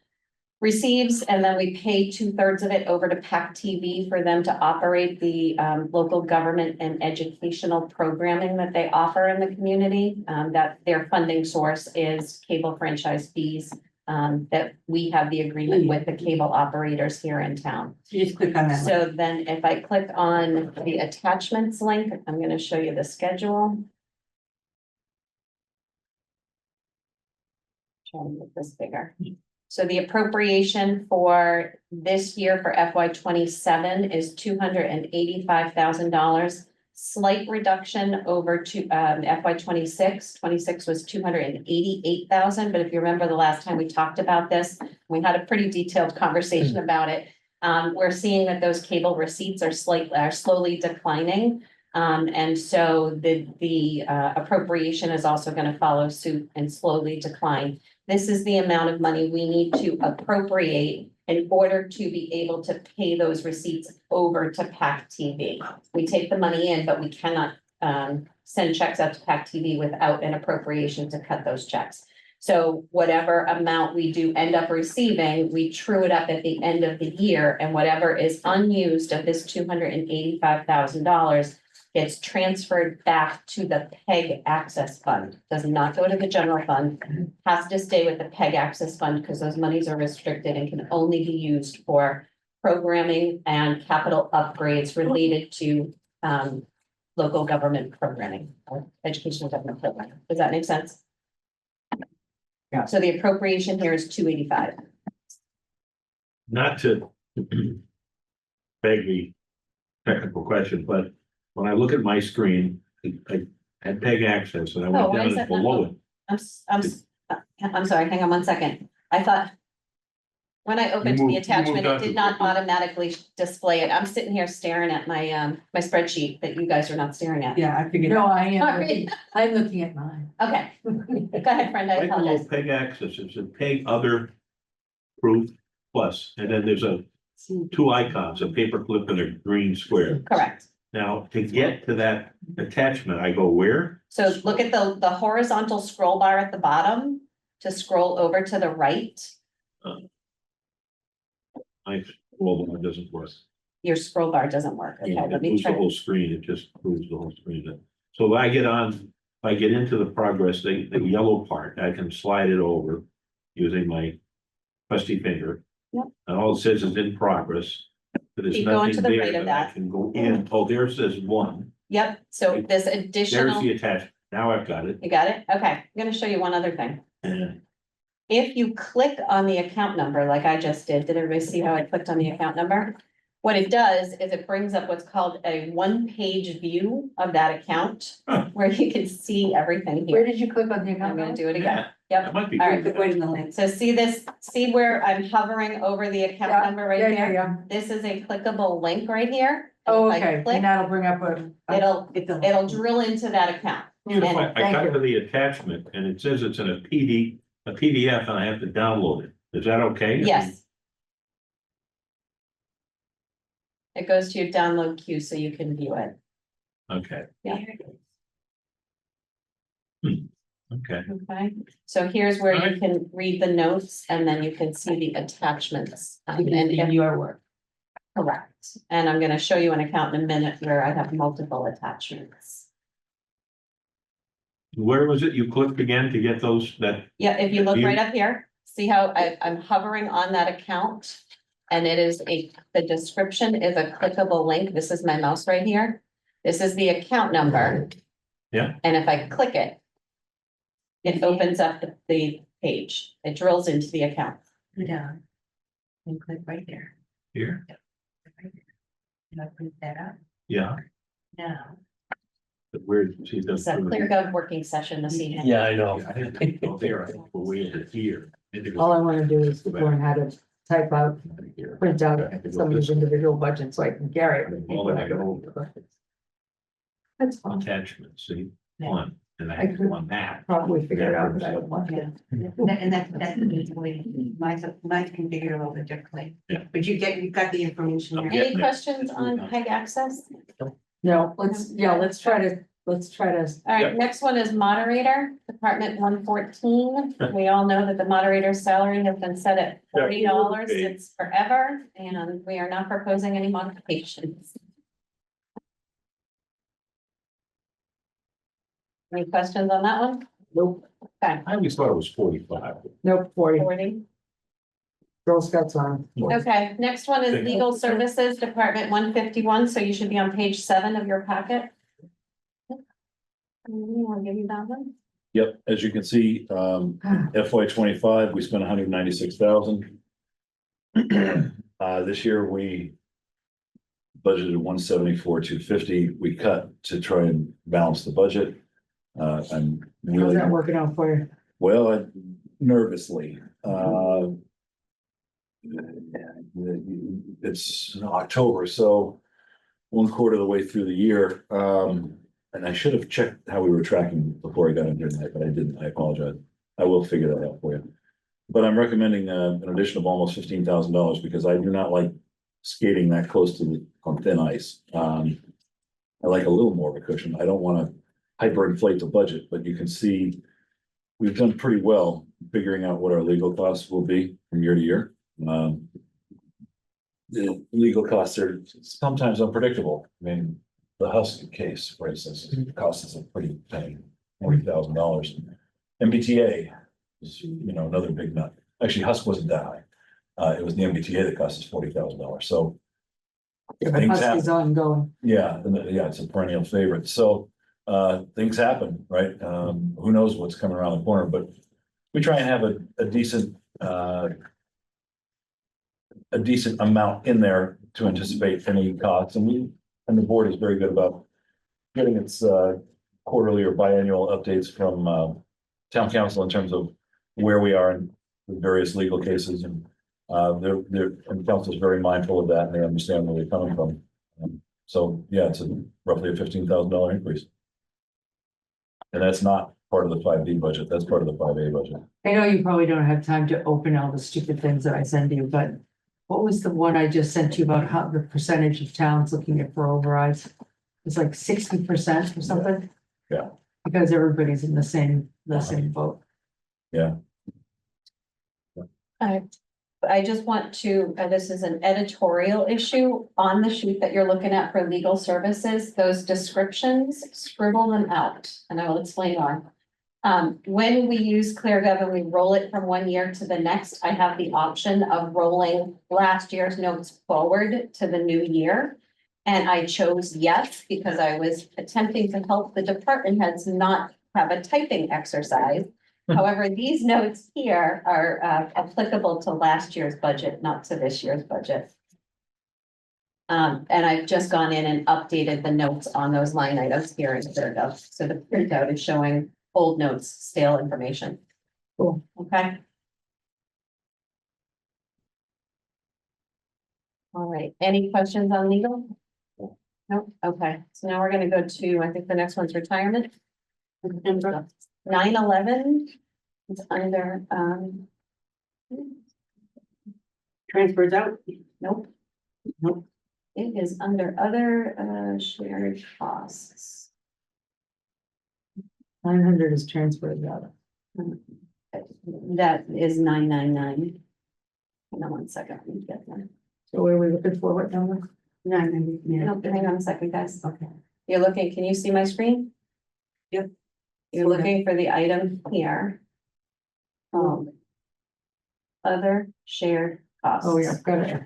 receives, and then we pay 2/3 of it over to pac-tv for them to operate the local government and educational programming that they offer in the community. That their funding source is cable franchise fees, that we have the agreement with the cable operators here in town. You just click on that. link. So then if I click on the attachments link, I'm gonna show you the schedule. Try to make this bigger. So the appropriation for this year for FY 27 is $285,000. Slight reduction over to FY 26. 26 was 288,000, but if you remember the last time we talked about this, we had a pretty detailed conversation about it. We're seeing that those cable receipts are slowly declining. And so the appropriation is also going to follow suit and slowly decline. This is the amount of money we need to appropriate in order to be able to pay those receipts over to pac-tv. We take the money in, but we cannot send checks out to pac-tv without an appropriation to cut those checks. So whatever amount we do end up receiving, we true it up at the end of the year, and whatever is unused of this $285,000 gets transferred back to the PEG access fund. Does not go to the general fund, has to stay with the PEG access fund because those monies are restricted and can only be used for programming and capital upgrades related to local government programming or educational government programming. Does that make sense? Yeah. So the appropriation here is 285. Not to beg the technical question, but when I look at my screen, I had PEG access and I Oh, went why down is and that not below it. I'm sorry, hang on one second. I thought when I opened moved- the you attachment, moved it on to did not the- automatically display it. I'm sitting here staring at my my spreadsheet that you guys are not staring at. Yeah, I figured. No, I am, Sorry. I'm looking at mine. Okay, go ahead, friend, I Right below apologize. PEG access, it's a PEG other proof plus, and then there's two icons, a paperclip and a green square. Correct. Now, to get to that attachment, I go where? So look at the horizontal scroll bar at the bottom to scroll over to the right. Well, it doesn't work. Your scroll bar doesn't work. Okay, It let me moves the try. whole screen, it just moves the whole screen. So if I get on, if I get into the progress, the yellow part, I can slide it over using my trusty finger. Yep. And all it says is in progress. But there's Keep going nothing to the there right of that I that. can go in. Oh, there says one. Yep, so this There's additional, the attachment. Now I've got it. you got it? Okay, I'm gonna show you one other thing. And If you click on the account number, like I just did everybody see how I clicked on the account number? What it does is it brings up what's called a one-page view of that account, Huh. where you can see everything Where here. did you click on the I'm account? gonna number? do it again. that Yep, might be. all right. good. Right in the link. So see this, see where I'm hovering over the account Yeah, number right Yeah, there? yeah, yeah. This is a clickable link right here. Oh, And if I okay, click, and that'll bring up a. It'll drill into that account. Beautiful. And- I got Thank to the attachment and it says it's in a PDF and I have to download it. Is that okay? Yes. It goes to your download queue so you can view it. Okay, Yeah. okay. Okay, so here's where you Alright. can read the notes and then you can see the attachments. And if your work. correct, and I'm gonna show you an account in a minute where I have multiple attachments. Where was it? You clicked again to get those, that, Yeah, if you look View. right up here, see how I'm hovering on that account? And it is the description is a clickable link. This is my mouse right here. This is the account number. Yeah. And if I click it, it opens up the page. It drills into the account. Go down. And click right there. here? And I print that up Yeah, now. but where, see, the. It's a ClearGov working session this evening. Yeah, I know. I didn't go there, I think we're way over here. All I wanna do is learn how to type out, print out some of these individual budgets so I can carry it. All that I go over. That's fine. Attachment, see, Yeah. one, And I have to do on that. Probably figure it out, but I don't want to. And that's the way, mine's configured a little bit differently. Yeah. But you've got the information here. Any questions on PEG access? No, let's try to, All right, next one is moderator, Department 114. We all know that the moderator's salary has been set at $40 since forever, and we are not proposing any modifications. Any questions on that one? nope, Okay, I always thought it was 45. nope, 40, 40. Girl Scouts on. Okay, next one is legal services, Department 151, so you should be on page 7 of your packet. I'll give you that one. Yep, as you can see, FY 25, we spent 196,000. This year we budgeted 174,250. We cut to try and balance the budget. I'm How's really, that working out for you? well, nervously, it's October, so 1/4 of the way through the year. And I should have checked how we were tracking before I got in here tonight, but I didn't. I apologize. I will figure that out for you. But I'm recommending an addition of almost $15,000 because I do not like skating that close to on thin ice. I like a little more of a cushion. I don't want to hyperinflate the budget, but you can see we've done pretty well figuring out what our legal costs will be from year to year. The legal costs are sometimes unpredictable. I mean, the Husk case, for instance, cost us a pretty penny, $40,000. MBTA is, another big nut. Actually, Husk wasn't that high. It was the MBTA that cost us $40,000. So Yeah, but things Husky's ongoing. yeah, it's a perennial favorite. So things happen, right? Who knows what's coming around the corner, but we try and have a decent amount in there to anticipate any costs, and the board is very good about getting its quarterly or biannual updates from town council in terms of where we are in the various legal cases, and and council is very mindful of that, and they understand where they're coming from. So yeah, it's roughly a $15,000 increase. And that's not part of the 5B budget, that's part of the 5A budget. I know you probably don't have time to open all the stupid things that I send you, but what was the one I just sent you about how the percentage of towns looking at for overrides? It's like 60% or something. Yeah. Because everybody's in the same boat. Yeah. I just want to, this is an editorial issue on the sheet that you're looking at for legal services, those descriptions, scribble them out, and I will explain why. When we use ClearGov and we roll it from one year to the next, I have the option of rolling last year's notes forward to the new year. And I chose yes, because I was attempting to help the department heads not have a typing exercise. However, these notes here are applicable to last year's budget, not to this year's budget. And I've just gone in and updated the notes on those line items here in ClearGov. So the printout is showing old notes, stale information. Cool. Okay. All right, any questions on legal? No, okay, so now we're gonna go to, I think the next one's retirement. 9/11 is under, Transfers out. nope. Nope. It is under other shared costs. 900 is transferred out. That is 999. Hang on one second, let me get there. So what are we looking for? What number? Yeah. No, hang on a second, guys. Okay. You're looking, can you see my screen? Yep. You're looking for the item here. Other shared costs. Oh, yeah, got it.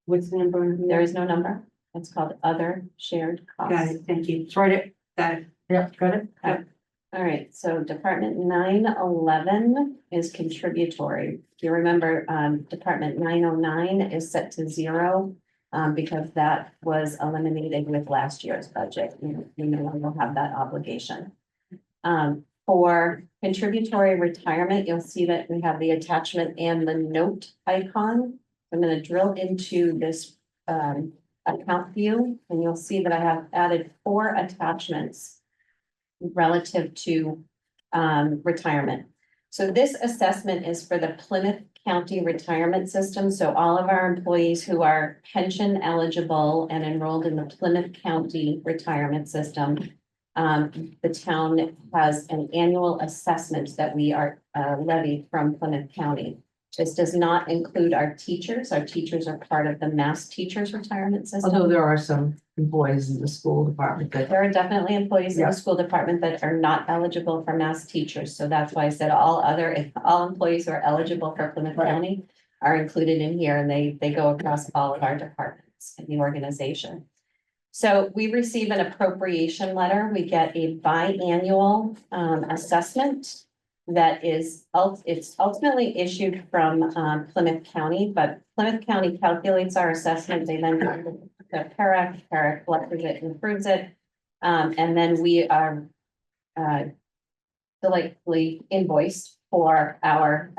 What's the number? There is no number. It's called other shared Got costs. it, thank you. It's right. Got it. Yeah, got it. All right, so Department 911 is contributory. If you remember, Department 909 is set to 0. Because that was eliminated with last year's budget. You no longer have that obligation. For contributory retirement, you'll see that we have the attachment and the note icon. I'm going to drill into this account view, and you'll see that I have added 4 attachments relative to retirement. So this assessment is for the Plymouth County Retirement System. So all of our employees who are pension eligible and enrolled in the Plymouth County Retirement System. The town has an annual assessment that we are levied from Plymouth County. This does not include our teachers. Our teachers are part of the Mass Teachers Retirement System. Although there are some employees in the school department that, There are definitely employees in Yeah. the school department that are not eligible for Mass teachers, so that's why I said all employees who are eligible for Plymouth Right. County are included in here, and they go across all of our departments in the organization. So we receive an appropriation letter, we get a biannual assessment that is, it's ultimately issued from Plymouth County, but Plymouth County calculates our assessment, they then go to PERAC collects it, improves it. And then we are delightfully invoiced for our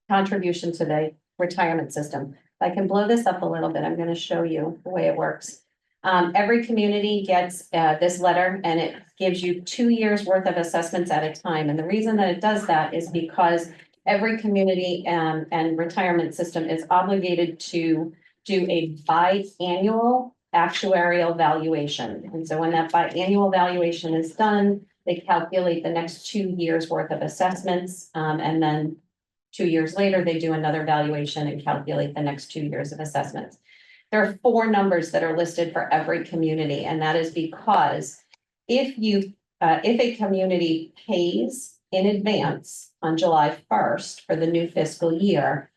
contribution to the retirement system. If I can blow this up a little bit, I'm gonna show you the way it works. Every community gets this letter and it gives you 2 years worth of assessments at a time. And the reason that it does that is because every community and retirement system is obligated to do a biannual actuarial valuation. And so when that biannual valuation is done, they calculate the next 2 years worth of assessments. And then 2 years later, they do another valuation and calculate the next 2 years of assessments. There are 4 numbers that are listed for every community, and that is because if a community pays in advance on July 1st for the new fiscal year,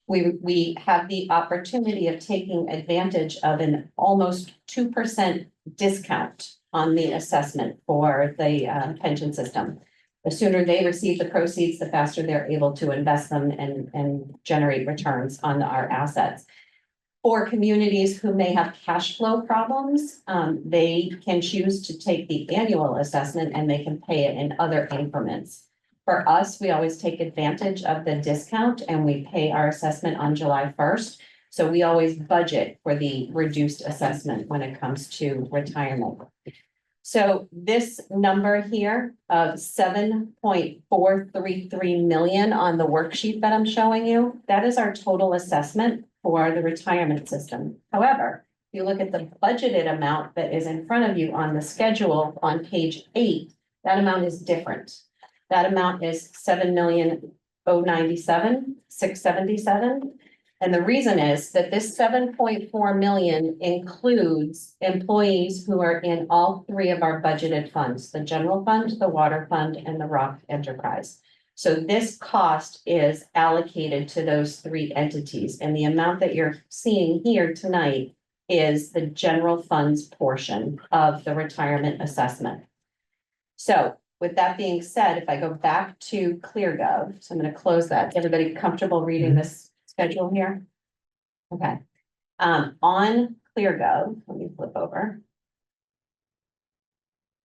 we have the opportunity of taking advantage of an almost 2% discount on the assessment for the pension system. The sooner they receive the proceeds, the faster they're able to invest them and generate returns on our assets. For communities who may have cash flow problems, they can choose to take the annual assessment and they can pay it in other increments. For us, we always take advantage of the discount and we pay our assessment on July 1st. So we always budget for the reduced assessment when it comes to retirement. So this number here of 7.433 million on the worksheet that I'm showing you, that is our total assessment for the retirement system. However, if you look at the budgeted amount that is in front of you on the schedule on page 8, that amount is different. That amount is 7,097,677. And the reason is that this 7.4 million includes employees who are in all 3 of our budgeted funds, the general fund, the water fund, and the rock enterprise. So this cost is allocated to those 3 entities, and the amount that you're seeing here tonight is the general funds portion of the retirement assessment. So with that being said, if I go back to ClearGov, so I'm going to close that. Is everybody comfortable reading this schedule here? Okay. On ClearGov, let me flip over.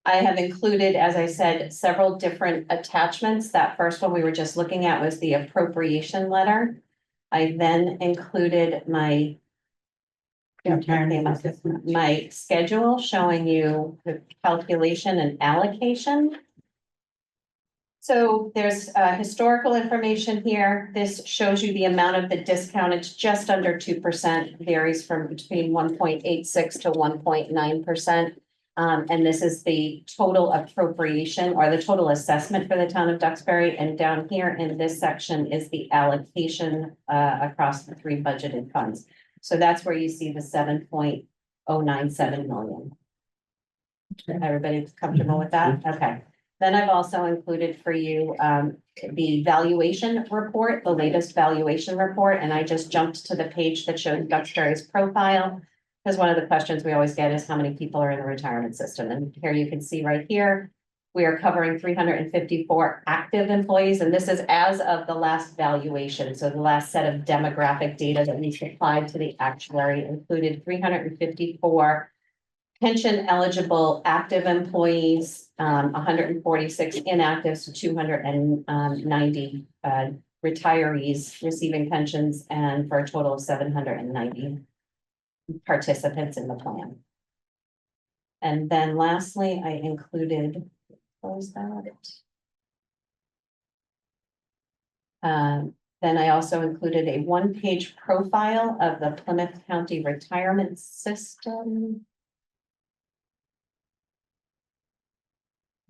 I have included, as I said, several different attachments. That first one we were just looking at was the appropriation letter. I then included my schedule showing you the calculation and allocation. So there's historical information here. This shows you the amount of the discount. It's just under 2%, varies from between 1.86 to 1.9%. And this is the total appropriation or the total assessment for the town of Duxbury. And down here in this section is the allocation across the 3 budgeted funds. So that's where you see the 7.097 million. Everybody's comfortable with that? Okay. Then I've also included for you the valuation report, the latest valuation report, and I just jumped to the page that shows Duxbury's profile. Because one of the questions we always get is how many people are in the retirement system. And here you can see right here, we are covering 354 active employees, and this is as of the last valuation. So the last set of demographic data that we supplied to the actuary included 354 pension eligible active employees, 146 inactive, so 290 retirees receiving pensions, and for a total of 790 participants in the plan. And then lastly, I included close that. Then I also included a one-page profile of the Plymouth County retirement system.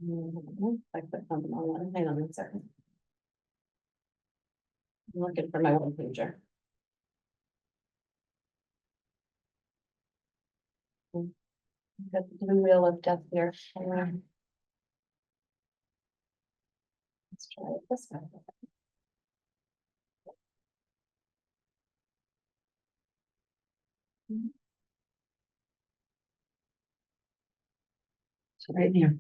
I put on the wrong one. Hang on a second. I'm looking for my one pager. Got the blue wheel of death here. Let's try it this way. So right here.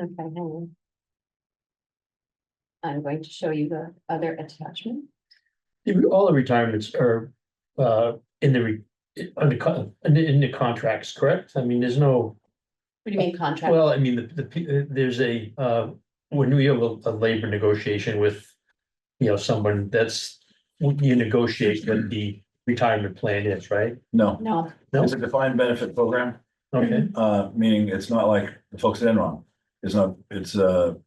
Okay, hang on. I'm going to show you the other attachment. All the retirements are in the in the contracts, correct? I mean, there's no, What do you mean contract? well, I mean, there's a when we have a labor negotiation with, you know, someone that's, you negotiate what the retirement plan is, right? No, No, it's a defined benefit program, Okay, meaning it's not like the folks at Enron. It's not, it's the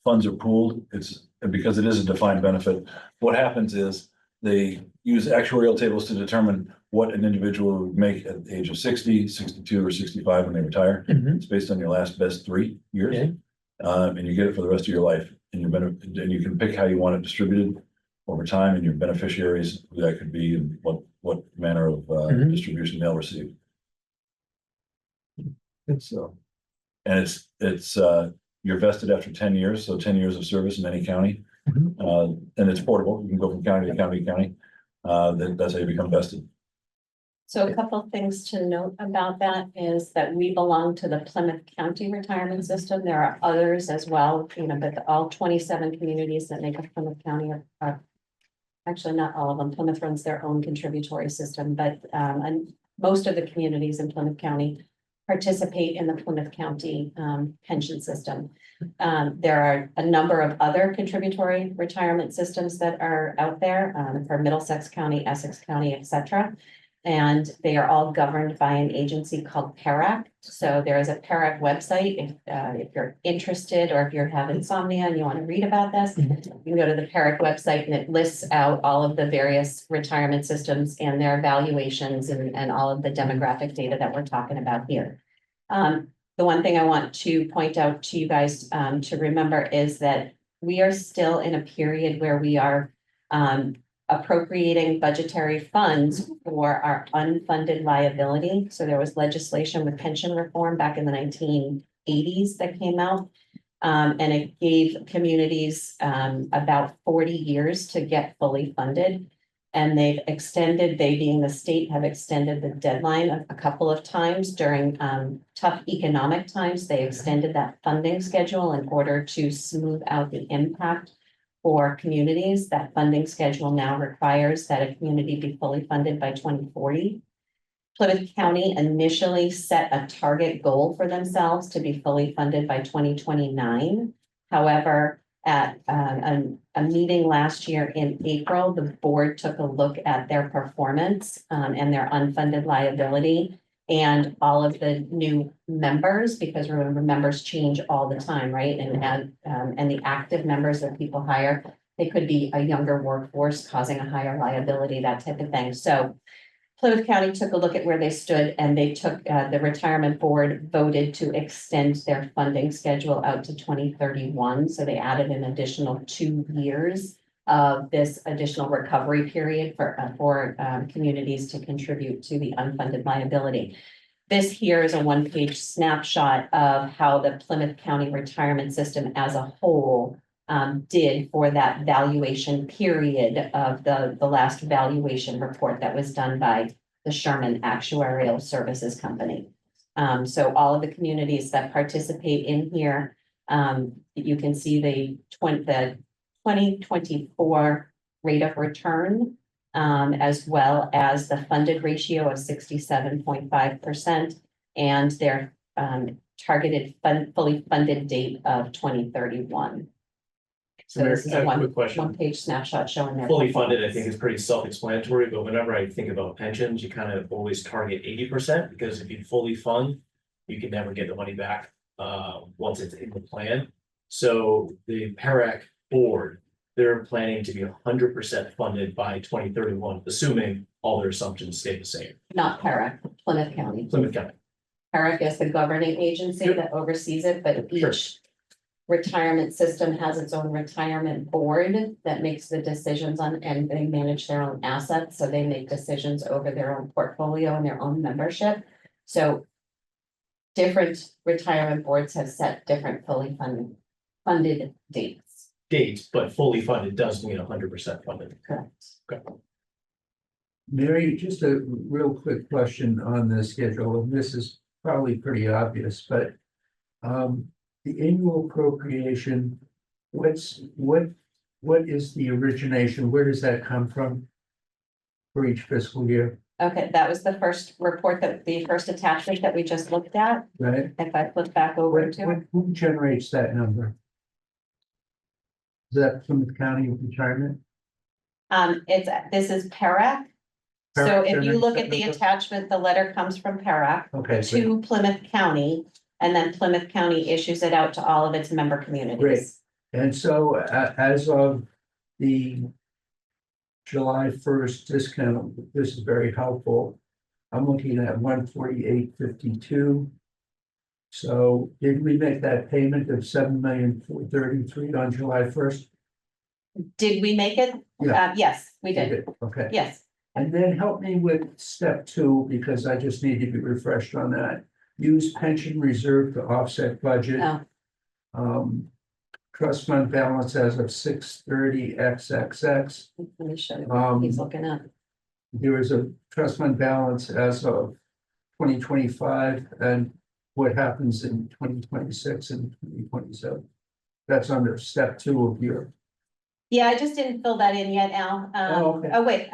funds are pooled, it's, because it is a defined benefit. What happens is they use actuarial tables to determine what an individual would make at the age of 60, 62, or 65 when they retire. Mhm. It's based on your last best 3 years. Okay. And you get it for the rest of your life, and and you can pick how you want it distributed over time, and your beneficiaries, who that could be, and what manner of Mhm. distribution they'll receive. It's And it's you're vested after 10 years, so 10 years of service in any county. Mhm. And it's portable, you can go from county to county to county. That's how you become vested. so a couple of things to note about that is that we belong to the Plymouth County Retirement System. There are others as well, you know, but all 27 communities that make up Plymouth County are actually not all of them. Plymouth runs their own contributory system, but and most of the communities in Plymouth County participate in the Plymouth County pension system. There are a number of other contributory retirement systems that are out there for Middlesex County, Essex County, et cetera. And they are all governed by an agency called PARAC. So there is a PARAC website. If you're interested, or if you have insomnia and you want to read about this, you can go to the PARAC website, and it lists out all of the various retirement systems and their valuations and all of the demographic data that we're talking about here. The one thing I want to point out to you guys to remember is that we are still in a period where we are appropriating budgetary funds for our unfunded liability. So there was legislation with pension reform back in the 1980s that came out. And it gave communities about 40 years to get fully funded. And they've extended, they being the state, have extended the deadline a couple of times during tough economic times. They extended that funding schedule in order to smooth out the impact for communities. That funding schedule now requires that a community be fully funded by 2040. Plymouth County initially set a target goal for themselves to be fully funded by 2029. However, at a meeting last year in April, the board took a look at their performance and their unfunded liability and all of the new members, because remember, members change all the time, right? And the active members that people hire, they could be a younger workforce causing a higher liability, that type of thing. So Plymouth County took a look at where they stood, and they took, the retirement board voted to extend their funding schedule out to 2031. So they added an additional 2 years of this additional recovery period for communities to contribute to the unfunded liability. This here is a one-page snapshot of how the Plymouth County retirement system as a whole did for that valuation period of the last valuation report that was done by the Sherman Actuarial Services Company. So all of the communities that participate in here, you can see the 2024 rate of return, as well as the funded ratio of 67.5% and their targeted fully funded date of 2031. So this is a one-page snapshot showing that. Fully funded, I think is pretty self-explanatory, but whenever I think about pensions, you kind of always target 80%, because if you fully fund, you can never get the money back, once it's in the plan. So the PERAC board, they're planning to be 100% funded by 2031, assuming all their assumptions stay the same. Not PERAC, Plymouth County. Plymouth County. PERAC is the governing agency that oversees it, but Sure. each retirement system has its own retirement board that makes the decisions on, and they manage their own assets, so they make decisions over their own portfolio and their own membership. So different retirement boards have set different fully funded dates, Dates, but fully funded does mean 100% funded. correct? Mary, just a real quick question on the schedule, and this is probably pretty obvious, but the annual appropriation, what is the origination? Where does that come from for each fiscal year, Okay, that was the first report the first attachment that we just looked at. right? If I flip back over to it. Who generates that number? Is that Plymouth County Retirement? This is PERAC. So PERAC if you generates look that at the number? attachment, the letter comes from PERAC Okay, so to Plymouth County. And then Plymouth County issues it out to all of its member communities. Great. And so as of the July 1st discount, this is very helpful. I'm looking at 148.52. So did we make that payment of 7,433,000 on July 1st? Did we make it? Yeah. Yes, we did. Okay. Yes. And then help me with step 2, because I just need to be refreshed on that. Use pension reserve to offset budget. Oh, Trust fund balance as of 6/30 XXX. let me show you what he's looking at. There is a trust fund balance as of 2025 and what happens in 2026 and 2027. That's under step 2 of your. Yeah, I just didn't fill that in yet, Al. Okay. Oh, wait,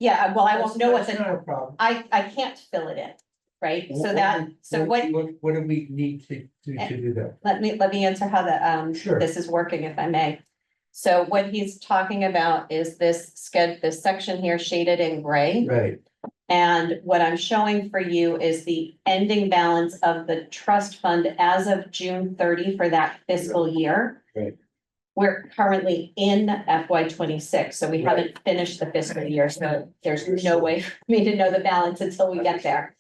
yeah, well, I won't know what That's not the, a problem. I can't fill it in, right? So that, so what, What do we need to do that? let me answer how Sure. this is working, if I may. So what he's talking about is this section here shaded in gray. Right, And what I'm showing for you is the ending balance of the trust fund as of June 30 for that fiscal year. Right. We're currently in FY 26, so we haven't finished the fiscal year, so there's no way for me to know the balance until we get there.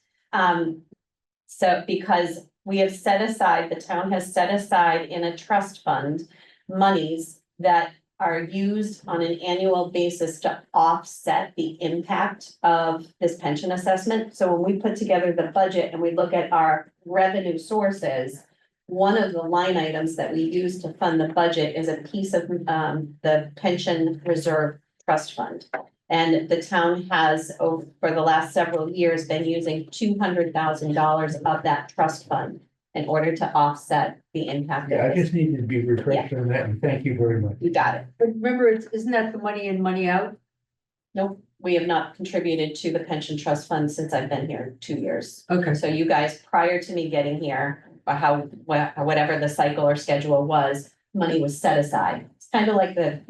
So because we have set aside, the town has set aside in a trust fund monies that are used on an annual basis to offset the impact of this pension assessment. So when we put together the budget and we look at our revenue sources, one of the line items that we use to fund the budget is a piece of the pension reserve trust fund. And the town has, for the last several years, been using $200,000 of that trust fund in order to offset the impact. yeah, of I this. just needed to be refreshed on that, and thank you very much. You got it. But remember, isn't that the money in, money out? Nope, we have not contributed to the pension trust fund since I've been here 2 years. Okay. So you guys, prior to me getting here, or whatever the cycle or schedule was, money was set aside. It's kind of like the,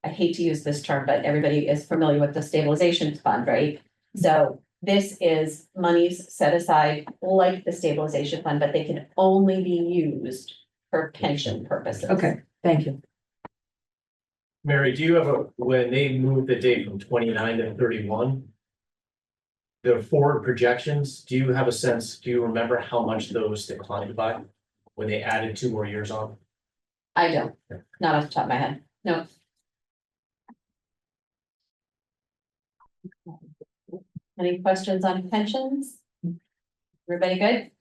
I hate to use this term, but everybody is familiar with the stabilization fund, right? So this is monies set aside like the stabilization fund, but they can only be used for pension purposes. Okay, thank you. Mary, do you have when they moved the date from 29 to 31? The forward projections, do you have a sense, do you remember how much those declined by? When they added 2 more years on? I don't, not off the top of my head, no. Any questions on pensions? Everybody good?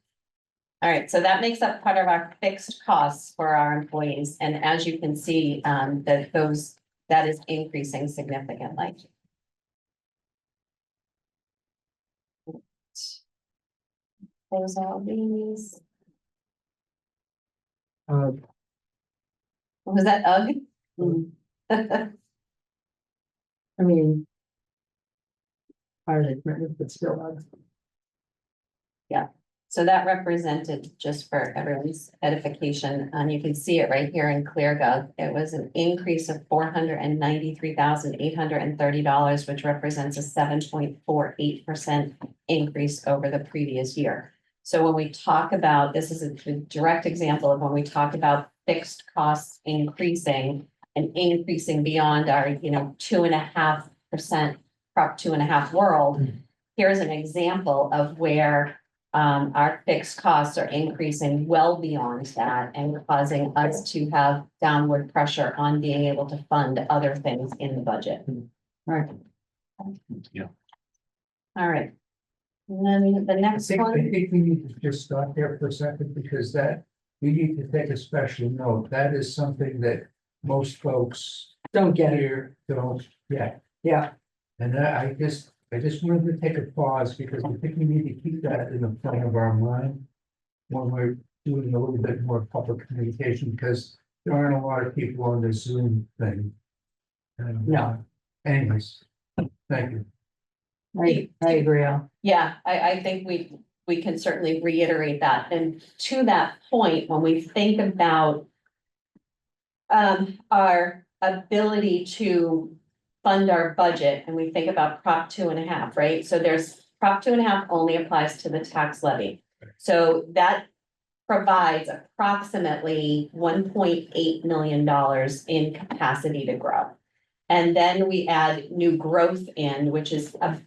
All right, so that makes up part of our fixed costs for our employees, and as you can see, that is increasing significantly. Close all these. Was that UGG? I mean. Part of it, but still. So that represented, just for everyone's edification, you can see it right here in ClearGov. It was an increase of $493,830, which represents a 7.48% increase over the previous year. So when we talk about, this is a direct example of when we talk about fixed costs increasing and increasing beyond our, 2.5%, Prop 2.5 world. Here's an example of where our fixed costs are increasing well beyond that and causing us to have downward pressure on being able to fund other things in the budget. Right. Yeah. All right. And then the I next think one, we need to just stop there for a second, because we need to take a special note. That is something that most folks Don't get it. here don't get. Yeah, And I just wanted to take a pause, because I think we need to keep that in the front of our mind when we're doing a little bit more public communication, because there aren't a lot of people on the Zoom thing. And, No. Anyways, thank you. I agree, Al. yeah, I think we can certainly reiterate that. And to that point, when we think about our ability to fund our budget, and we think about Prop 2.5, right? So there's Prop 2.5 only applies to the tax levy. So that provides approximately $1.8 million in capacity to grow. And then we add new growth in, which is about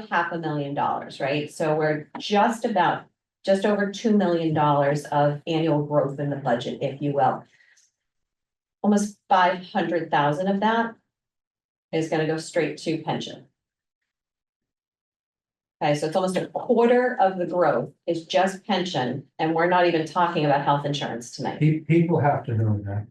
$500,000, right? So we're just over $2 million of annual growth in the budget, if you will. Almost 500,000 of that is gonna go straight to pension. Okay, so it's almost a quarter of the growth is just pension, and we're not even talking about health insurance tonight. People have to know that.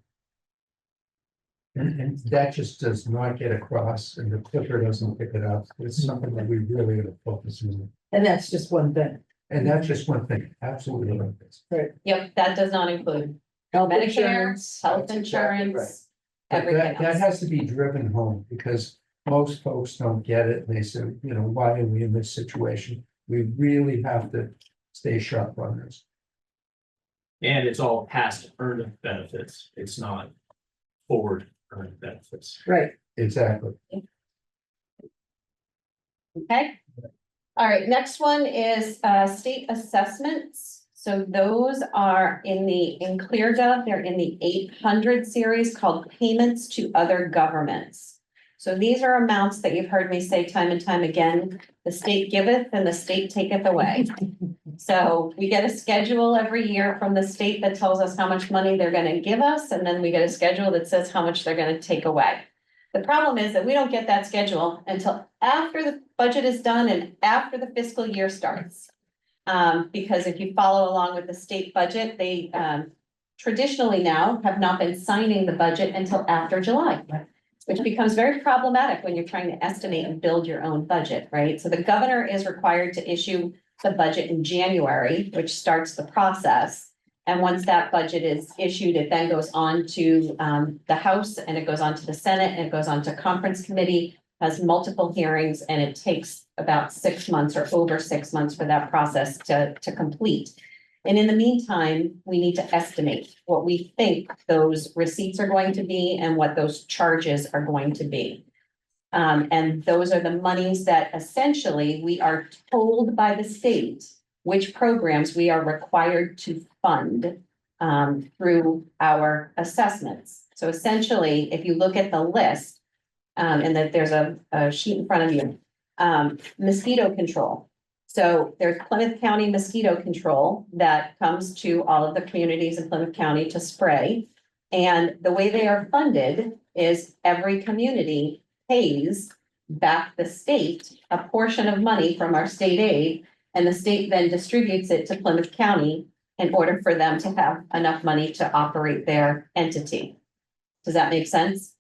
And that just does not get across, and the clipper doesn't pick it up. It's something that we really gotta focus on. And that's just one thing. And that's just one thing, absolutely. like this. Yep, that does not include Health Medicare, insurance. health That's exactly insurance, But everything that else. has to be driven home, because most folks don't get it. They say, why are we in this situation? We really have to stay sharp on this. And it's all past earned benefits. It's not forward earned benefits. Right. Exactly. Okay. All right, next one is state assessments. So those are in ClearGov, they're in the 800 series called payments to other governments. So these are amounts that you've heard me say time and time again, the state giveth and the state taketh away. So we get a schedule every year from the state that tells us how much money they're gonna give us, and then we get a schedule that says how much they're gonna take away. The problem is that we don't get that schedule until after the budget is done and after the fiscal year starts. Because if you follow along with the state budget, they traditionally now have not been signing the budget until after July, which becomes very problematic when you're trying to estimate and build your own budget, right? So the governor is required to issue the budget in January, which starts the process. And once that budget is issued, it then goes on to the House, and it goes on to the Senate, and it goes on to conference committee, has multiple hearings, and it takes about 6 months or over 6 months for that process to complete. And in the meantime, we need to estimate what we think those receipts are going to be and what those charges are going to be. And those are the monies that essentially we are told by the state which programs we are required to fund through our assessments. So essentially, if you look at the list, and that there's a sheet in front of you, mosquito control. So there's Plymouth County mosquito control that comes to all of the communities in Plymouth County to spray. And the way they are funded is every community pays back the state a portion of money from our state aid, and the state then distributes it to Plymouth County in order for them to have enough money to operate their entity. Does that make sense?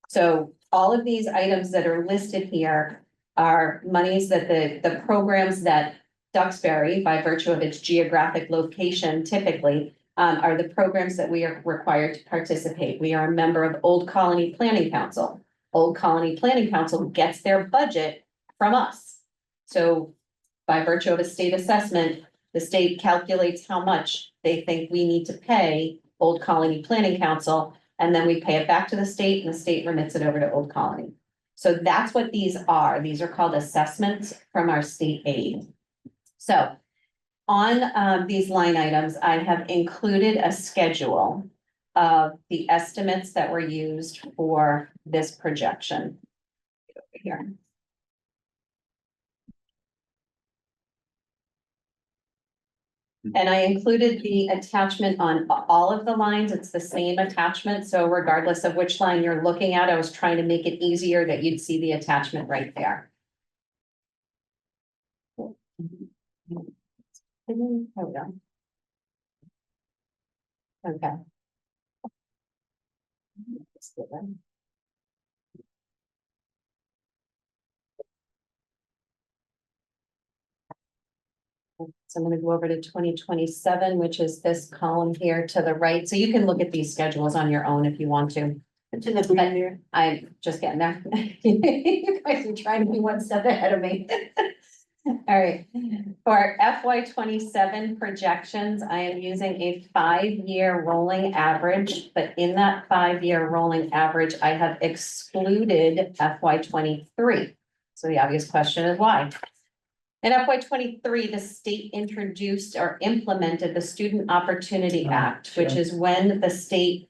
So all of these items that are listed here are monies that the programs that Duxbury, by virtue of its geographic location typically, are the programs that we are required to participate. We are a member of Old Colony Planning Council. Old Colony Planning Council gets their budget from us. So by virtue of a state assessment, the state calculates how much they think we need to pay Old Colony Planning Council, and then we pay it back to the state, and the state remits it over to Old Colony. So that's what these are. These are called assessments from our state aid. So on these line items, I have included a schedule of the estimates that were used for this projection. Over here. And I included the attachment on all of the lines. It's the same attachment. So regardless of which line you're looking at, I was trying to make it easier that you'd see the attachment right there. There we go. Okay. Let's do that. So I'm gonna go over to 2027, which is this column here to the right. So you can look at these schedules on your own if you want to. It's in the green there. I'm just getting there. You guys are trying to be one step ahead of me. All right, for FY 27 projections, I am using a 5-year rolling average, but in that 5-year rolling average, I have excluded FY 23. So the obvious question is why? In FY 23, the state introduced or implemented the Student Opportunity Act, which is when the state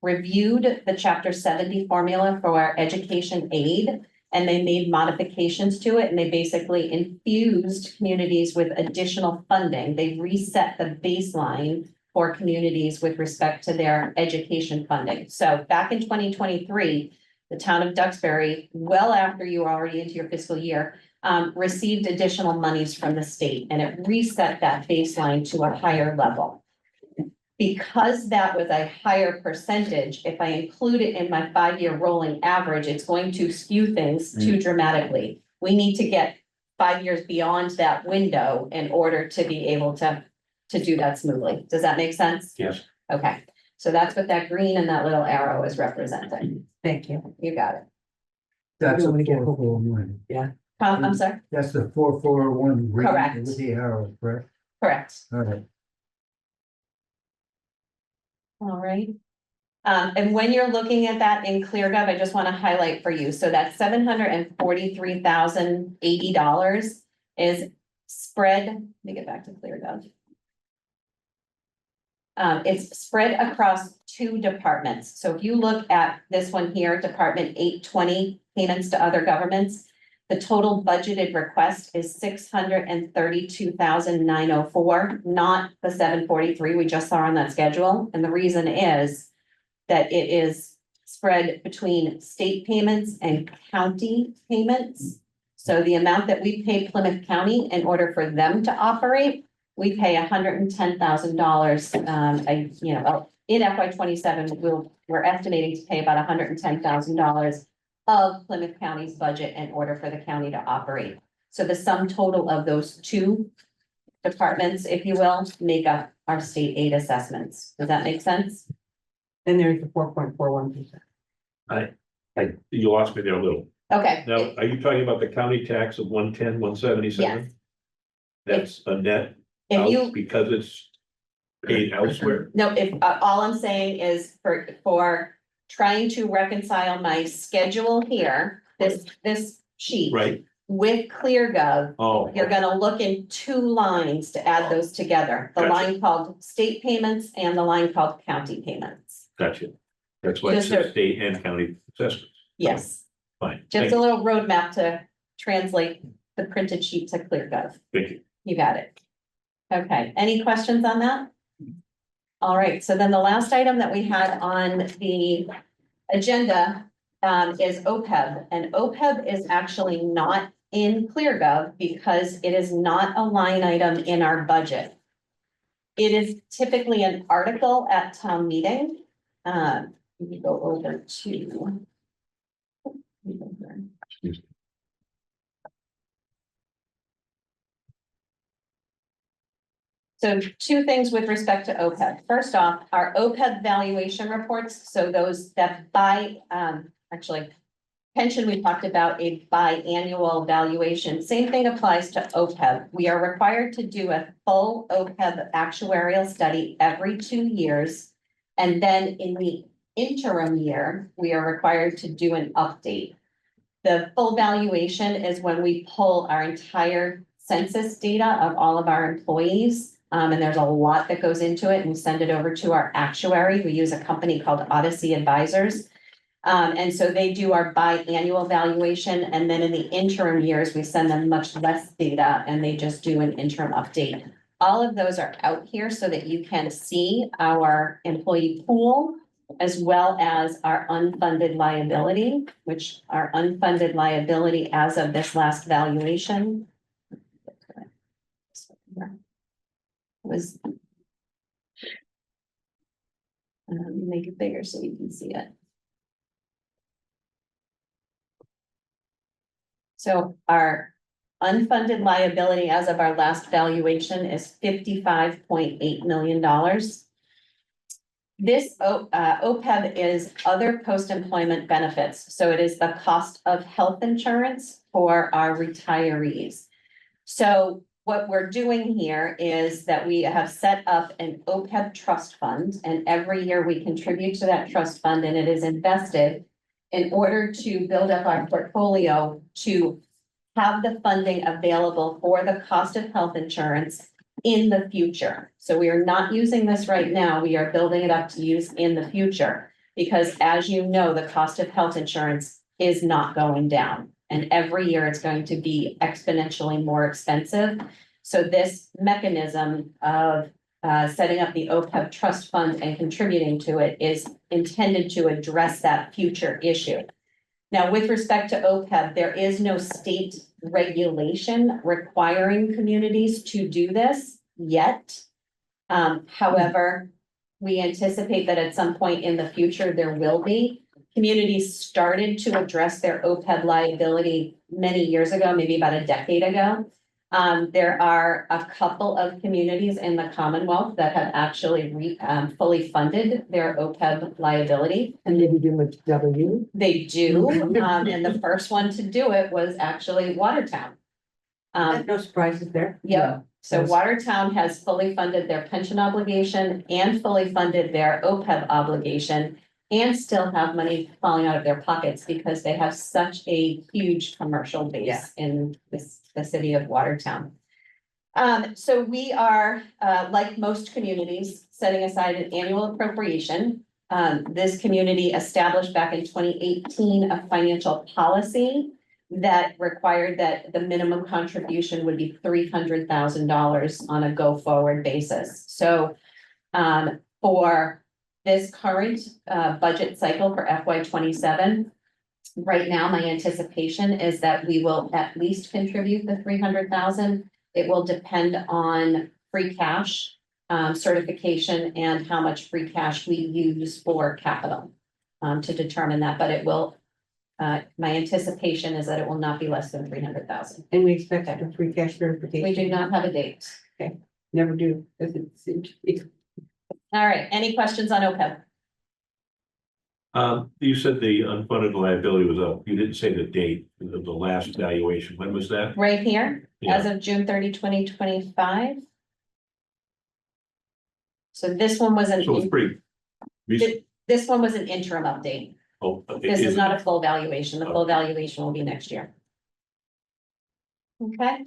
reviewed the Chapter 70 formula for education aid. And they made modifications to it, and they basically infused communities with additional funding. They reset the baseline for communities with respect to their education funding. So back in 2023, the town of Duxbury, well after you were already into your fiscal year, received additional monies from the state, and it reset that baseline to a higher level. Because that was a higher percentage, if I include it in my 5-year rolling average, it's going to skew things too dramatically. We need to get 5 years beyond that window in order to be able to do that smoothly. Does that make sense? Yes. Okay, so that's what that green and that little arrow is representing. Thank you. You got it. That's a wanna get- 441. I'm sorry, That's the 441 green Correct. with the arrow, correct? correct. All right. All right. And when you're looking at that in ClearGov, I just want to highlight for you, so that $743,080 is spread, let me get back to ClearGov. It's spread across 2 departments. So if you look at this one here, Department 820, payments to other governments, the total budgeted request is $632,904, not the 743 we just saw on that schedule. And the reason is that it is spread between state payments and county payments. So the amount that we pay Plymouth County in order for them to operate, we pay $110,000. In FY 27, we're estimating to pay about $110,000 of Plymouth County's budget in order for the county to operate. So the sum total of those 2 departments, if you will, make up our state aid assessments. Does that make sense? Then there's the 4.41%. You lost me there a little. Okay. Now, are you talking about the county tax of 110, 177? Yes. That's a net If out you, because it's paid elsewhere? no, if, all I'm saying is for trying to reconcile my schedule here, this sheet. Right? With ClearGov, Oh, you're gonna look in 2 lines to add those together. The Gotcha. line called state payments and the line called county payments. gotcha. That's why it's Just a state and county assessments. Yes, Fine. just a little roadmap to translate the printed sheet to ClearGov. Thank you. You got it. Okay, any questions on that? All right, so then the last item that we had on the agenda is OPEB, and OPEB is actually not in ClearGov because it is not a line item in our budget. It is typically an article at town meeting. Let me go over to. So 2 things with respect to OPEB. First off, our OPEB valuation reports, so those that actually, pension, we talked about a biannual valuation. Same thing applies to OPEB. We are required to do a full OPEB actuarial study every 2 years. And then in the interim year, we are required to do an update. The full valuation is when we pull our entire census data of all of our employees. And there's a lot that goes into it, and we send it over to our actuary. We use a company called Odyssey Advisors. And so they do our biannual valuation, and then in the interim years, we send them much less data and they just do an interim update. All of those are out here so that you can see our employee pool as well as our unfunded liability, which our unfunded liability as of this last valuation was make it bigger so you can see it. So our unfunded liability as of our last valuation is $55.8 million. This OPEB is other post-employment benefits. So it is the cost of health insurance for our retirees. So what we're doing here is that we have set up an OPEB trust fund, and every year we contribute to that trust fund, and it is invested in order to build up our portfolio to have the funding available for the cost of health insurance in the future. So we are not using this right now. We are building it up to use in the future, because as you know, the cost of health insurance is not going down. And every year it's going to be exponentially more expensive. So this mechanism of setting up the OPEB trust fund and contributing to it is intended to address that future issue. Now, with respect to OPEB, there is no state regulation requiring communities to do this yet. However, we anticipate that at some point in the future, there will be. Communities started to address their OPEB liability many years ago, maybe about a decade ago. There are a couple of communities in the Commonwealth that have actually fully funded their OPEB liability. And they do with W. They do, and the first one to do it was actually Watertown. No surprises there. Yep, so Yes. Watertown has fully funded their pension obligation and fully funded their OPEB obligation, and still have money falling out of their pockets because they have such a huge commercial base in the city of Watertown. So we are, like most communities, setting aside an annual appropriation. This community established back in 2018 a financial policy that required that the minimum contribution would be $300,000 on a go-forward basis. So for this current budget cycle for FY 27, right now, my anticipation is that we will at least contribute the 300,000. It will depend on free cash certification and how much free cash we use for capital to determine that, but it will. My anticipation is that it will not be less than 300,000. And we expect a free cash certification. We do not have a date. Never do, doesn't seem to be. All right, any questions on OPEB? You said the unfunded liability was up. You didn't say the date of the last valuation. When was that? Right here, as of June 30, 2025. So this one was So it's pretty recent. this one was an interim update. Oh, This is not a full valuation. The full valuation will be next year. Okay.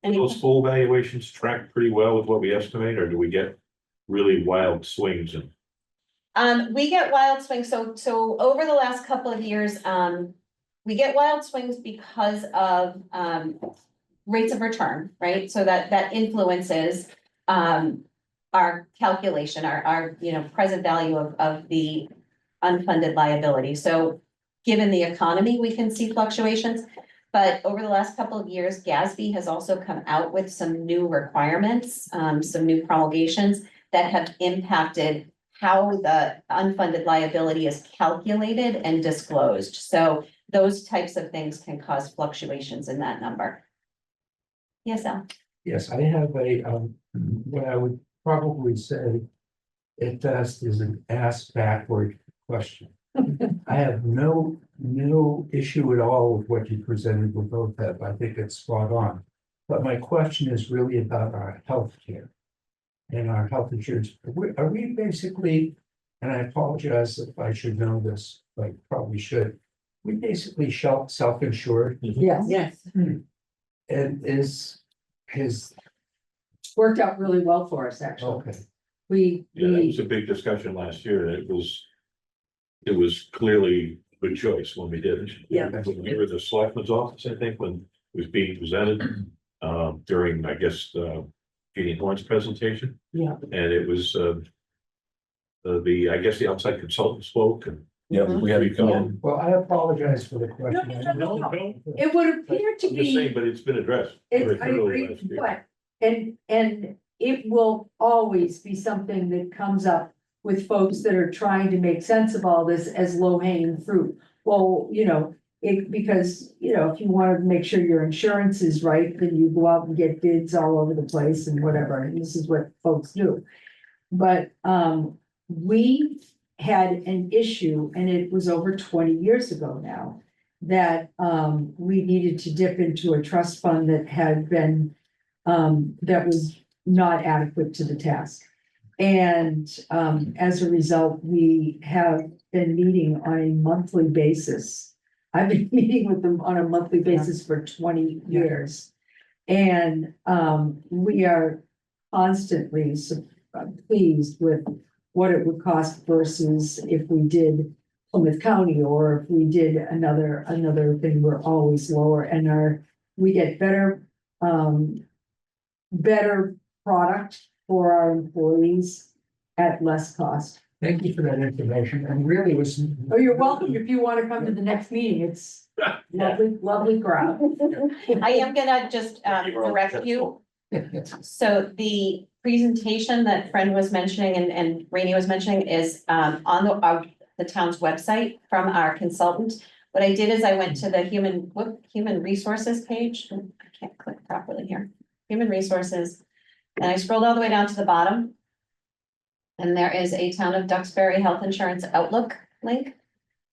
Any, Those full valuations track pretty well with what we estimate, or do we get really wild swings? And we get wild swings. So over the last couple of years, we get wild swings because of, rates of return, right? So that influences, our calculation, our, present value of the unfunded liability. So given the economy, we can see fluctuations. But over the last couple of years, GASB has also come out with some new requirements, some new promulgations that have impacted how the unfunded liability is calculated and disclosed. So those types of things can cause fluctuations in that number. Yes, Al? Yes, I have a, what I would probably say at best is an ass backward question. I have no issue at all with what you presented with OPEB. I think it's spot on. But my question is really about our healthcare and our health insurance. Are we basically, and I apologize if I should know this, but probably should, we basically self-insured? Yes. Yes. And his, Worked out really well for us, actually. okay, Yeah, that was a big discussion last year. It was clearly a good choice when we did it. Yeah. When we were in the selectman's office, I think, when it was being presented, during, I guess, Jeannie Horn's presentation. Yeah. And it was, I guess the outside consultant spoke and. Yeah, we had to come in. well, I apologize for the question. No. It would appear to I'm just saying, be, but it's been addressed. very I thoroughly agree, last year. but, and it will always be something that comes up with folks that are trying to make sense of all this as low hanging fruit. Well, because, if you want to make sure your insurance is right, then you go out and get bids all over the place and whatever, and this is what folks do. But, we had an issue, and it was over 20 years ago now, that, we needed to dip into a trust fund that had been, that was not adequate to the task. And, as a result, we have been meeting on a monthly basis. I've been meeting with them on a monthly basis for 20 years. And, we are constantly pleased with what it would cost versus if we did Plymouth County, or if we did another thing, we're always lower, and we get better product for our employees at less cost. Thank you for that information, and really was. Oh, you're welcome if you want to come to the next meeting. It's lovely crowd. I am gonna just direct you. So the presentation that Fred was mentioning and Rainey was mentioning is on the town's website from our consultant. What I did is I went to the human resources page. I can't click properly here. Human resources. And I scrolled all the way down to the bottom. And there is a Town of Duxbury Health Insurance Outlook link.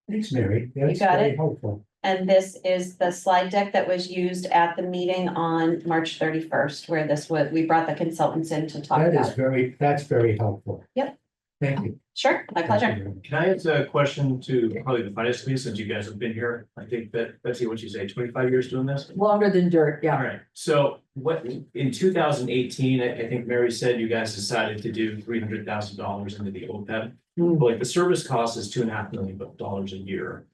Thanks, Mary. That's got very it. helpful. And this is the slide deck that was used at the meeting on March 31st, where we brought the consultants in to talk That about is it. that's very helpful. Yep. Thank you. Sure, my pleasure. Can I ask a question to probably the finance committee, since you guys have been here? I think that, Betsy, what you say, 25 years doing this? Longer than dirt, All yeah. right, so what, in 2018, I think Mary said you guys decided to do $300,000 into the OPEB. Hmm. But like the service cost is $2.5 million a year.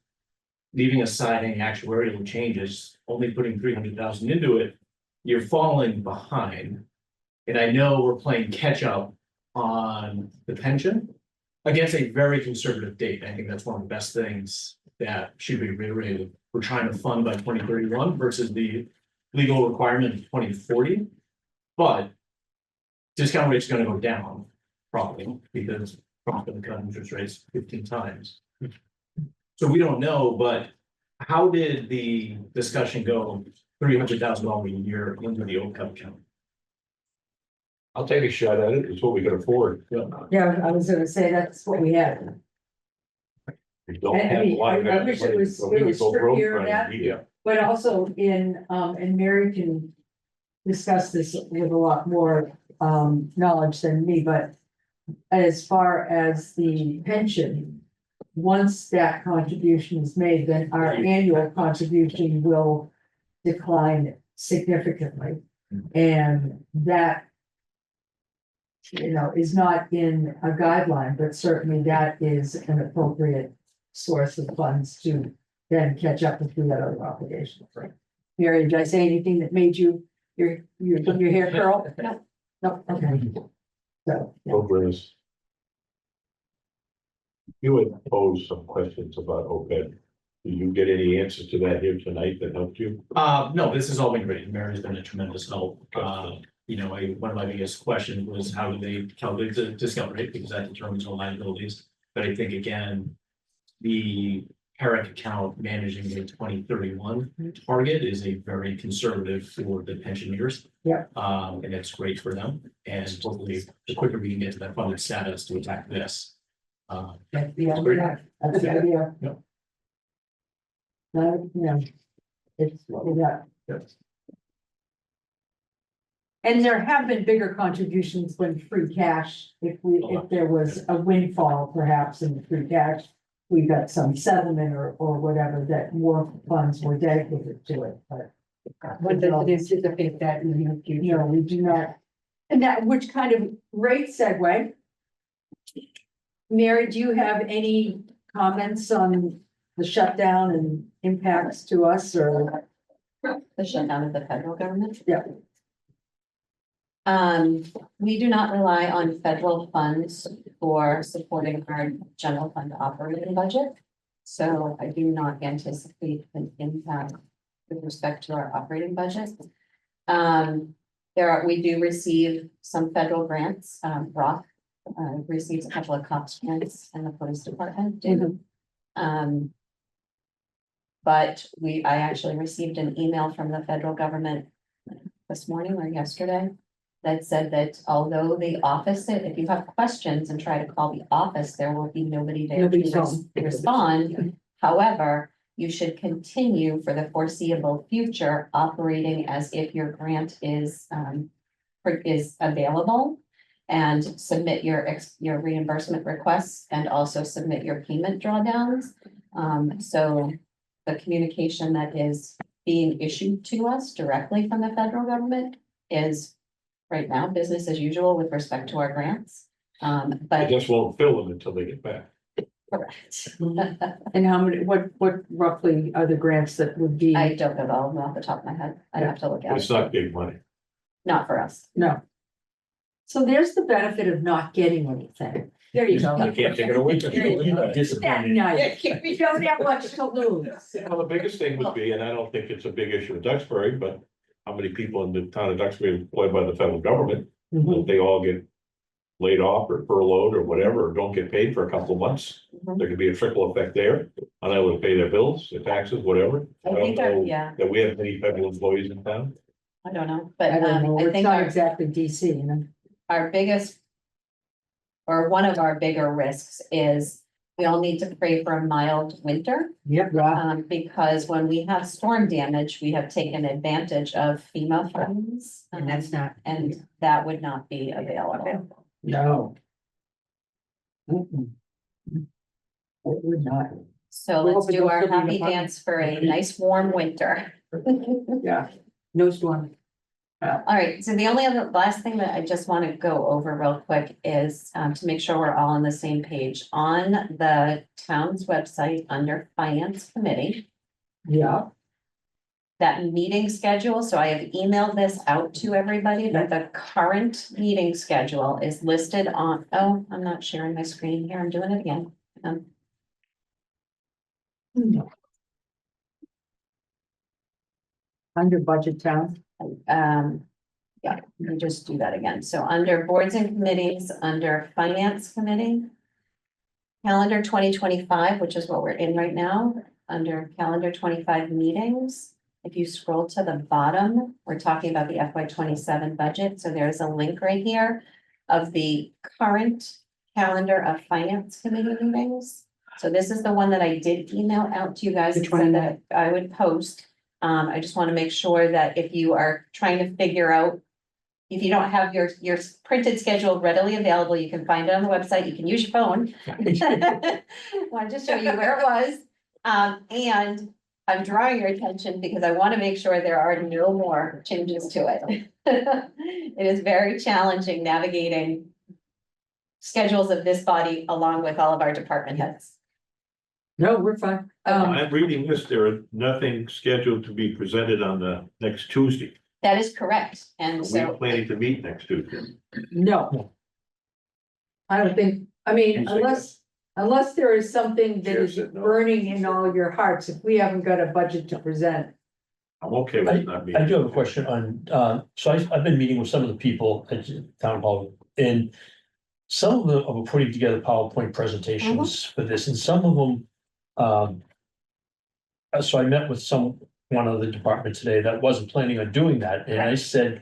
Leaving aside any actuarial changes, only putting 300,000 into it, you're falling behind. And I know we're playing catch up on the pension against a very conservative date. I think that's one of the best things that should be reiterated. We're trying to fund by 2031 versus the legal requirement of 2040. But discount rate's gonna go down probably because Trump's gonna cut interest rates 15 times. So we don't know, but how did the discussion go? $300,000 a year into the OPEB account? I'll take a shot at it. It's what we can afford. Yeah, I was gonna say that's what we had. We don't And I have a mean, lot of I wish it was- but we it was would go broke trickier trying to that- beat it. But also and Mary can discuss this with a lot more knowledge than me, but as far as the pension, once that contribution is made, then our annual contribution will decline significantly. And that, is not in a guideline, but certainly that is an appropriate source of funds to then catch up with the other obligations. Mary, did I say anything that made your hair curl? No. No, okay. So, yeah. Oh, Grace. You had posed some questions about OPEB. Did you get any answers to that here tonight that helped you? No, this has all been great. Mary's been a tremendous help. One of my biggest questions was how do they calculate the discount rate, because that determines all liabilities. But I think again, the parent account managing the 2031 target is a very conservative for the pensioners. Yeah. And it's great for them. And hopefully the quicker we can get to that funded status to attack this. That's the idea. That's the idea. Yep. No, it's what we got. Yes. And there have been bigger contributions when free cash, if there was a windfall perhaps in the free cash. We got some settlement or whatever that more funds were dedicated to it, but One doesn't anticipate that in the near future. No, we do not. And that, which kind of great segue. Mary, do you have any comments on the shutdown and impacts to us or? The shutdown of the federal government. Yeah. We do not rely on federal funds for supporting our general fund operating budget. So I do not anticipate an impact with respect to our operating budget. We do receive some federal grants, Rock receives a couple of cops grants and the police department do. But I actually received an email from the federal government this morning or yesterday that said that although the office, if you have questions and try to call the office, there will be nobody there Nobody's to home. respond. However, you should continue for the foreseeable future operating as if your grant is available and submit your reimbursement requests and also submit your payment drawdowns. So the communication that is being issued to us directly from the federal government is right now business as usual with respect to our grants. I But just won't fill them until they get back. correct. And how many, what roughly are the grants that would be? I don't know all of them off the top of my head. I'd have to look at It's it. not big money. Not for us. No. So there's the benefit of not getting anything. There you go. You can't take it away. You're not That disappointed. nice. We don't have much to lose. Well, the biggest thing would be, and I don't think it's a big issue in Duxbury, but how many people in the town of Duxbury are employed by the federal government? If they all get laid off or furloughed or whatever, or don't get paid for a couple of months, Mhm. there could be a trickle effect there. Unable to pay their bills, their taxes, whatever. I I don't think, know yeah, that we have any federal employees in town. I don't know, but I don't know, I it's think not exactly DC, you know? our biggest. Or one of our bigger risks is we all need to pray for a mild winter. Yep. Because when we have storm damage, we have taken advantage of FEMA funds. And that's not. And that would not be available. No. It would not. So Well, let's but do they'll our still be in happy the fund. dance for a nice warm winter. Yeah. No storm. All right, so the only other last thing that I just want to go over real quick is to make sure we're all on the same page. On the town's website, under Finance Committee, Yeah. that meeting schedule, so I have emailed this out to everybody, that the current meeting schedule is listed on, oh, I'm not sharing my screen here, I'm doing it again. Under budget town. Yeah, let me just do that again. So under boards and committees, under finance committee. Calendar 2025, which is what we're in right now, under calendar 25 meetings. If you scroll to the bottom, we're talking about the FY 27 budget. So there's a link right here of the current calendar of finance committee meetings. So this is the one that I did email out to you guys and Which one said is that I would post. I just want to make sure that if you are trying to figure out, if you don't have your printed schedule readily available, you can find it on the website. You can use your phone. Wanted to show you where it was. And I'm drawing your attention because I want to make sure there are no more changes to it. It is very challenging navigating schedules of this body along with all of our department heads. No, we're fine. I'm reading this, there are nothing scheduled to be presented on the next Tuesday. That is correct. And We're so planning to meet next Tuesday. No. I don't think, I mean, unless there is something that Chair is said no. burning in all your hearts, if we haven't got a budget to present. I'm okay with not meeting. I do have a question on, so I've been meeting with some of the people at town hall, and some of them are putting together PowerPoint presentations for this, and some of them, so I met with one of the department today that wasn't planning on doing that, and I said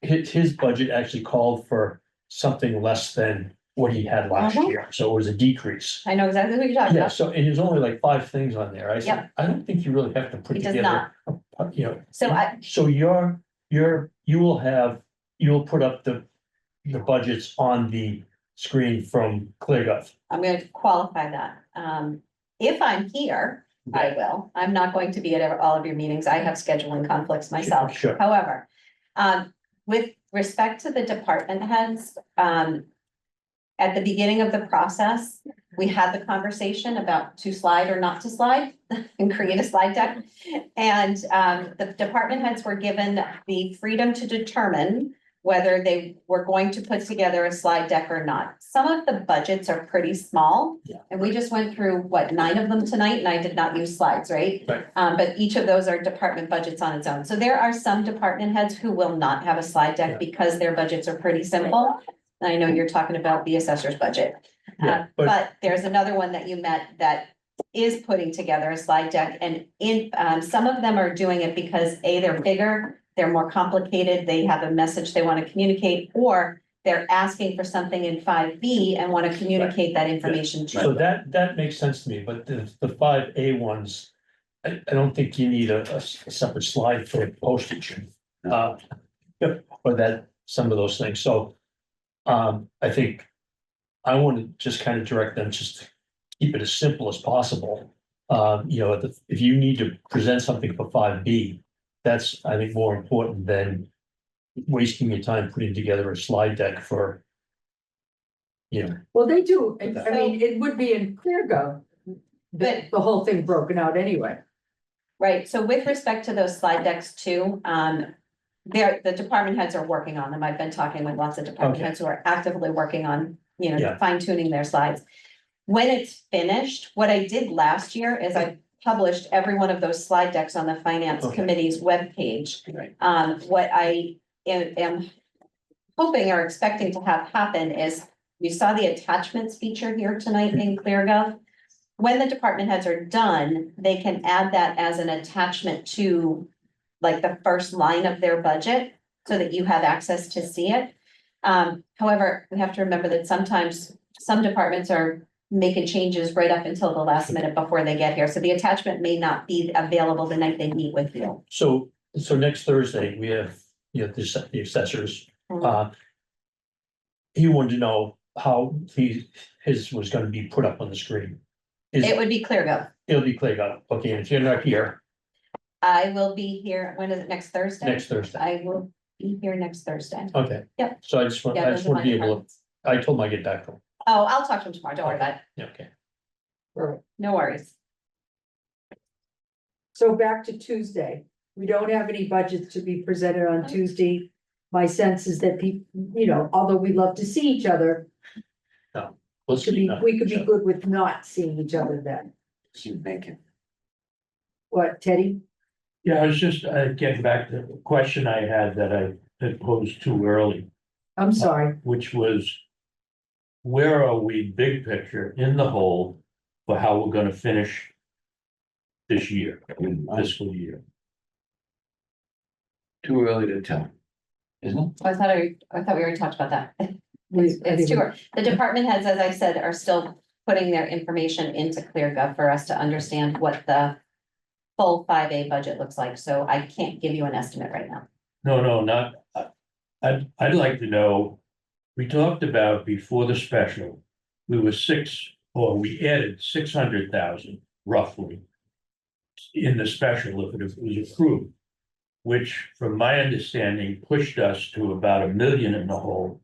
his budget actually called for something less than what he had last year, so it was a decrease. I know exactly what you're talking Yeah, about. so, and there's only like 5 things on there. I said, Yep. I don't think you really have to put It does together. not. You know. So You'll put up the budgets on the screen from ClearGov. I'm going to qualify that. If I'm here, I will. I'm not going to be at all of your meetings. I have scheduling conflicts myself. Sure. However, with respect to the department heads, at the beginning of the process, we had the conversation about to slide or not to slide and create a slide deck. And the department heads were given the freedom to determine whether they were going to put together a slide deck or not. Some of the budgets are pretty small. Yeah. And we just went through, 9 of them tonight, and I did not use slides, right? Right. But each of those are department budgets on its own. So there are some department heads who will not have a slide Yeah. deck because their budgets are pretty simple. I know you're talking about the assessor's budget. Yeah, but- But there's another one that you met that is putting together a slide deck, and some of them are doing it because they're bigger, they're more complicated, they have a message they want to communicate, or they're asking for something in 5B and want to communicate that information to. So that makes sense to me, but the 5A ones, I don't think you need a separate slide for postage. Or that, some of those things, so. I think I want to just kind of direct them just to keep it as simple as possible. If you need to present something for 5B, that's, I think, more important than wasting your time putting together a slide deck for. Well, they do, I mean, it would be in ClearGov, the whole thing broken out anyway. Right, so with respect to those slide decks too, the department heads are working on them. I've been talking with lots of department Okay. heads who are actively working on, Yeah. fine tuning their slides. When it's finished, what I did last year is I published every one of those slide decks on the finance Okay. committee's webpage. Right. What I am hoping or expecting to have happen is, you saw the attachments feature here tonight in ClearGov. When the department heads are done, they can add that as an attachment to like the first line of their budget so that you have access to see it. However, we have to remember that sometimes some departments are making changes right up until the last minute before they get here. So the attachment may not be available the night they meet with you. So next Thursday, we have, the assessors, he wanted to know how his was gonna be put up on the screen. It would be ClearGov. It'll be cleared up, okay, and if you're not here, I will be here, when is it, next Thursday? next Thursday, I will be here next Thursday. okay. Yep. So I just want Yeah, to those are my be able to, departments. I told him I'd get back to him, Oh, I'll talk to him tomorrow, don't worry about it, yeah, okay. no worries. So back to Tuesday, we don't have any budgets to be presented on Tuesday. My sense is that people, although we love to see each other, Let's we could be sure. good with not seeing each other then. You make it. What, Teddy? Yeah, I was just getting back to the question I had that I had posed too early, I'm sorry. which was. Where are we, big picture, in the hole for how we're gonna finish this year, fiscal year? Too early to tell. Isn't it? I thought we already talked about that. It's I think too early. The department heads, as I said, are still putting their information into ClearGov for us to understand what the full 5A budget looks like, so I can't give you an estimate right now. No, not, I'd like to know, we talked about before the special, we added 600,000 roughly. In the special, if it was approved. Which, from my understanding, pushed us to about $1 million in the hole.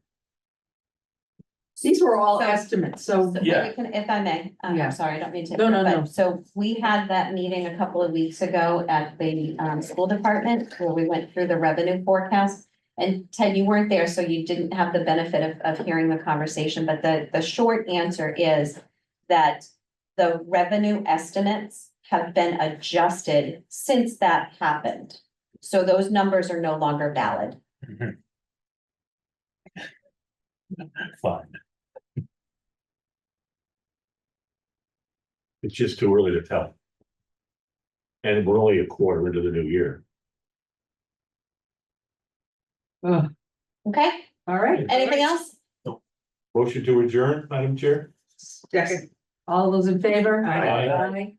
These were all So- estimates, so So Yeah. if I may, Yeah. I'm sorry, I don't mean to. No, no, but no. So we had that meeting a couple of weeks ago at the school department where we went through the revenue forecast. And Ted, you weren't there, so you didn't have the benefit of hearing the conversation, but the short answer is that the revenue estimates have been adjusted since that happened. So those numbers are no longer valid. Fine. It's just too early to tell. And we're only a quarter into the new year. Okay, all right. anything else? Motion to adjourn, Madam Chair? Second. All those in favor? Aye. Aye.